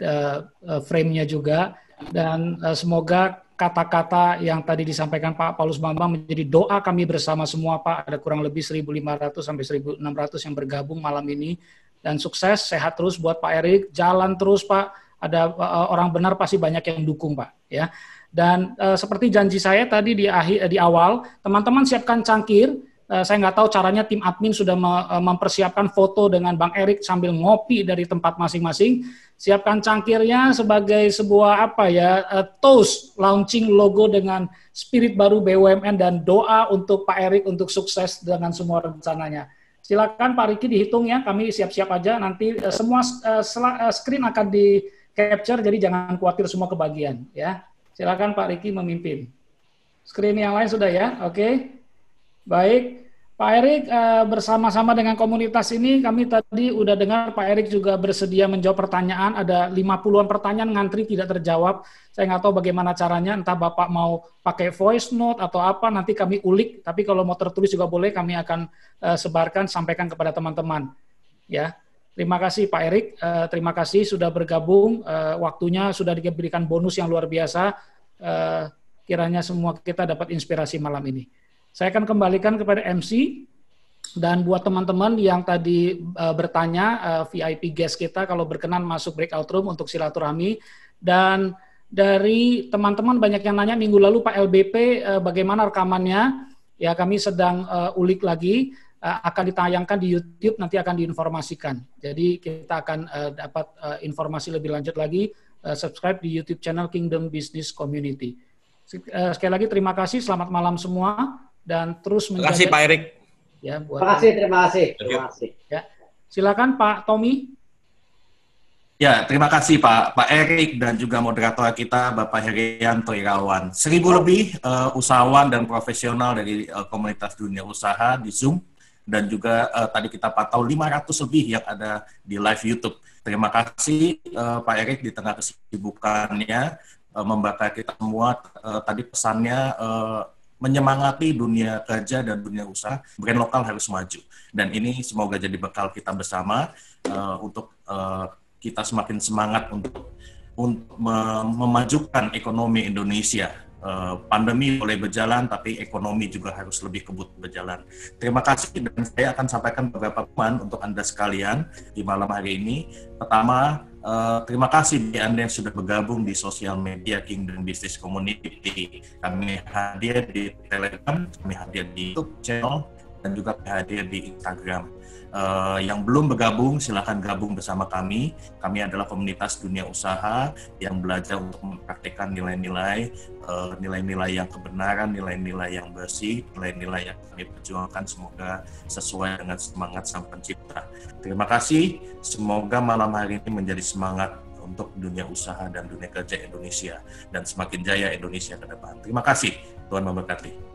frame-nya juga, dan semoga kata-kata yang tadi disampaikan Pak Paulus Bambang menjadi doa kami bersama semua, Pak. Ada kurang lebih 1.500 sampai 1.600 yang bergabung malam ini, dan sukses, sehat terus buat Pak Erik, jalan terus Pak. Ada orang benar pasti banyak yang dukung, Pak, ya. Dan seperti janji saya tadi di awal, teman-teman siapkan cangkir. Saya nggak tahu caranya, tim admin sudah mempersiapkan foto dengan Bang Erik sambil ngopi dari tempat masing-masing. Siapkan cangkirnya sebagai sebuah toast launching logo dengan spirit baru BUMN, dan doa untuk Pak Erik untuk sukses dengan semua rencananya. Silakan Pak Riki dihitung ya, kami siap-siap aja, nanti semua screen akan di capture, jadi jangan khawatir semua kebagian ya. Silakan Pak Riki memimpin. Screen yang lain sudah ya, oke. Baik, Pak Erik bersama-sama dengan komunitas ini, kami tadi udah dengar Pak Erik juga bersedia menjawab pertanyaan, ada 50-an pertanyaan ngantri tidak terjawab. Saya nggak tahu bagaimana caranya, entah Bapak mau pakai voice note atau apa, nanti kami ulik, tapi kalau mau tertulis juga boleh, kami akan sebarkan, sampaikan kepada teman-teman. Ya. Terima kasih Pak Erik, terima kasih sudah bergabung, waktunya sudah diberikan bonus yang luar biasa, kiranya semua kita dapat inspirasi malam ini. Saya akan kembalikan kepada MC, dan buat teman-teman yang tadi bertanya, VIP guest kita kalau berkenan masuk breakout room untuk silaturahmi, dan dari teman-teman banyak yang nanya minggu lalu Pak LBP bagaimana rekamannya, ya kami sedang ulik lagi. Akan ditayangkan di YouTube, nanti akan diinformasikan. Jadi kita akan dapat informasi lebih lanjut lagi, subscribe di YouTube channel Kingdom Business Community. Sekali lagi terima kasih, selamat malam semua, dan terus menjaga. Terima kasih Pak Erik. Ya, terima kasih. Ya. Silakan Pak Tommy. Ya, terima kasih Pak Erik dan juga moderator kita Bapak Herianto Irawan. 1.000 lebih usahawan dan profesional dari komunitas dunia usaha di Zoom. Dan juga tadi kita pantau 500 lebih yang ada di live YouTube. Terima kasih Pak Erik di tengah kesibukannya membakar kita semua. Tadi pesannya menyemangati dunia kerja dan dunia usaha, brand lokal harus maju. Dan ini semoga jadi bekal kita bersama untuk kita semakin semangat untuk memajukan ekonomi Indonesia. Pandemi boleh berjalan, tapi ekonomi juga harus lebih kebut berjalan. Terima kasih, dan saya akan sampaikan beberapa pesan untuk Anda sekalian di malam hari ini. Pertama, terima kasih bagi Anda yang sudah bergabung di sosial media Kingdom Business Community. Kami hadir di Telegram, kami hadir di YouTube channel, dan juga hadir di Instagram. Yang belum bergabung, silakan gabung bersama kami. Kami adalah komunitas dunia usaha yang belajar untuk mempraktikkan nilai-nilai yang kebenaran, nilai-nilai yang bersih, nilai-nilai yang kami perjuangkan, semoga sesuai dengan semangat Sang Pencipta. Terima kasih, semoga malam hari ini menjadi semangat untuk dunia usaha dan dunia kerja Indonesia, dan semakin jaya Indonesia ke depan. Terima kasih, Tuhan memberkati.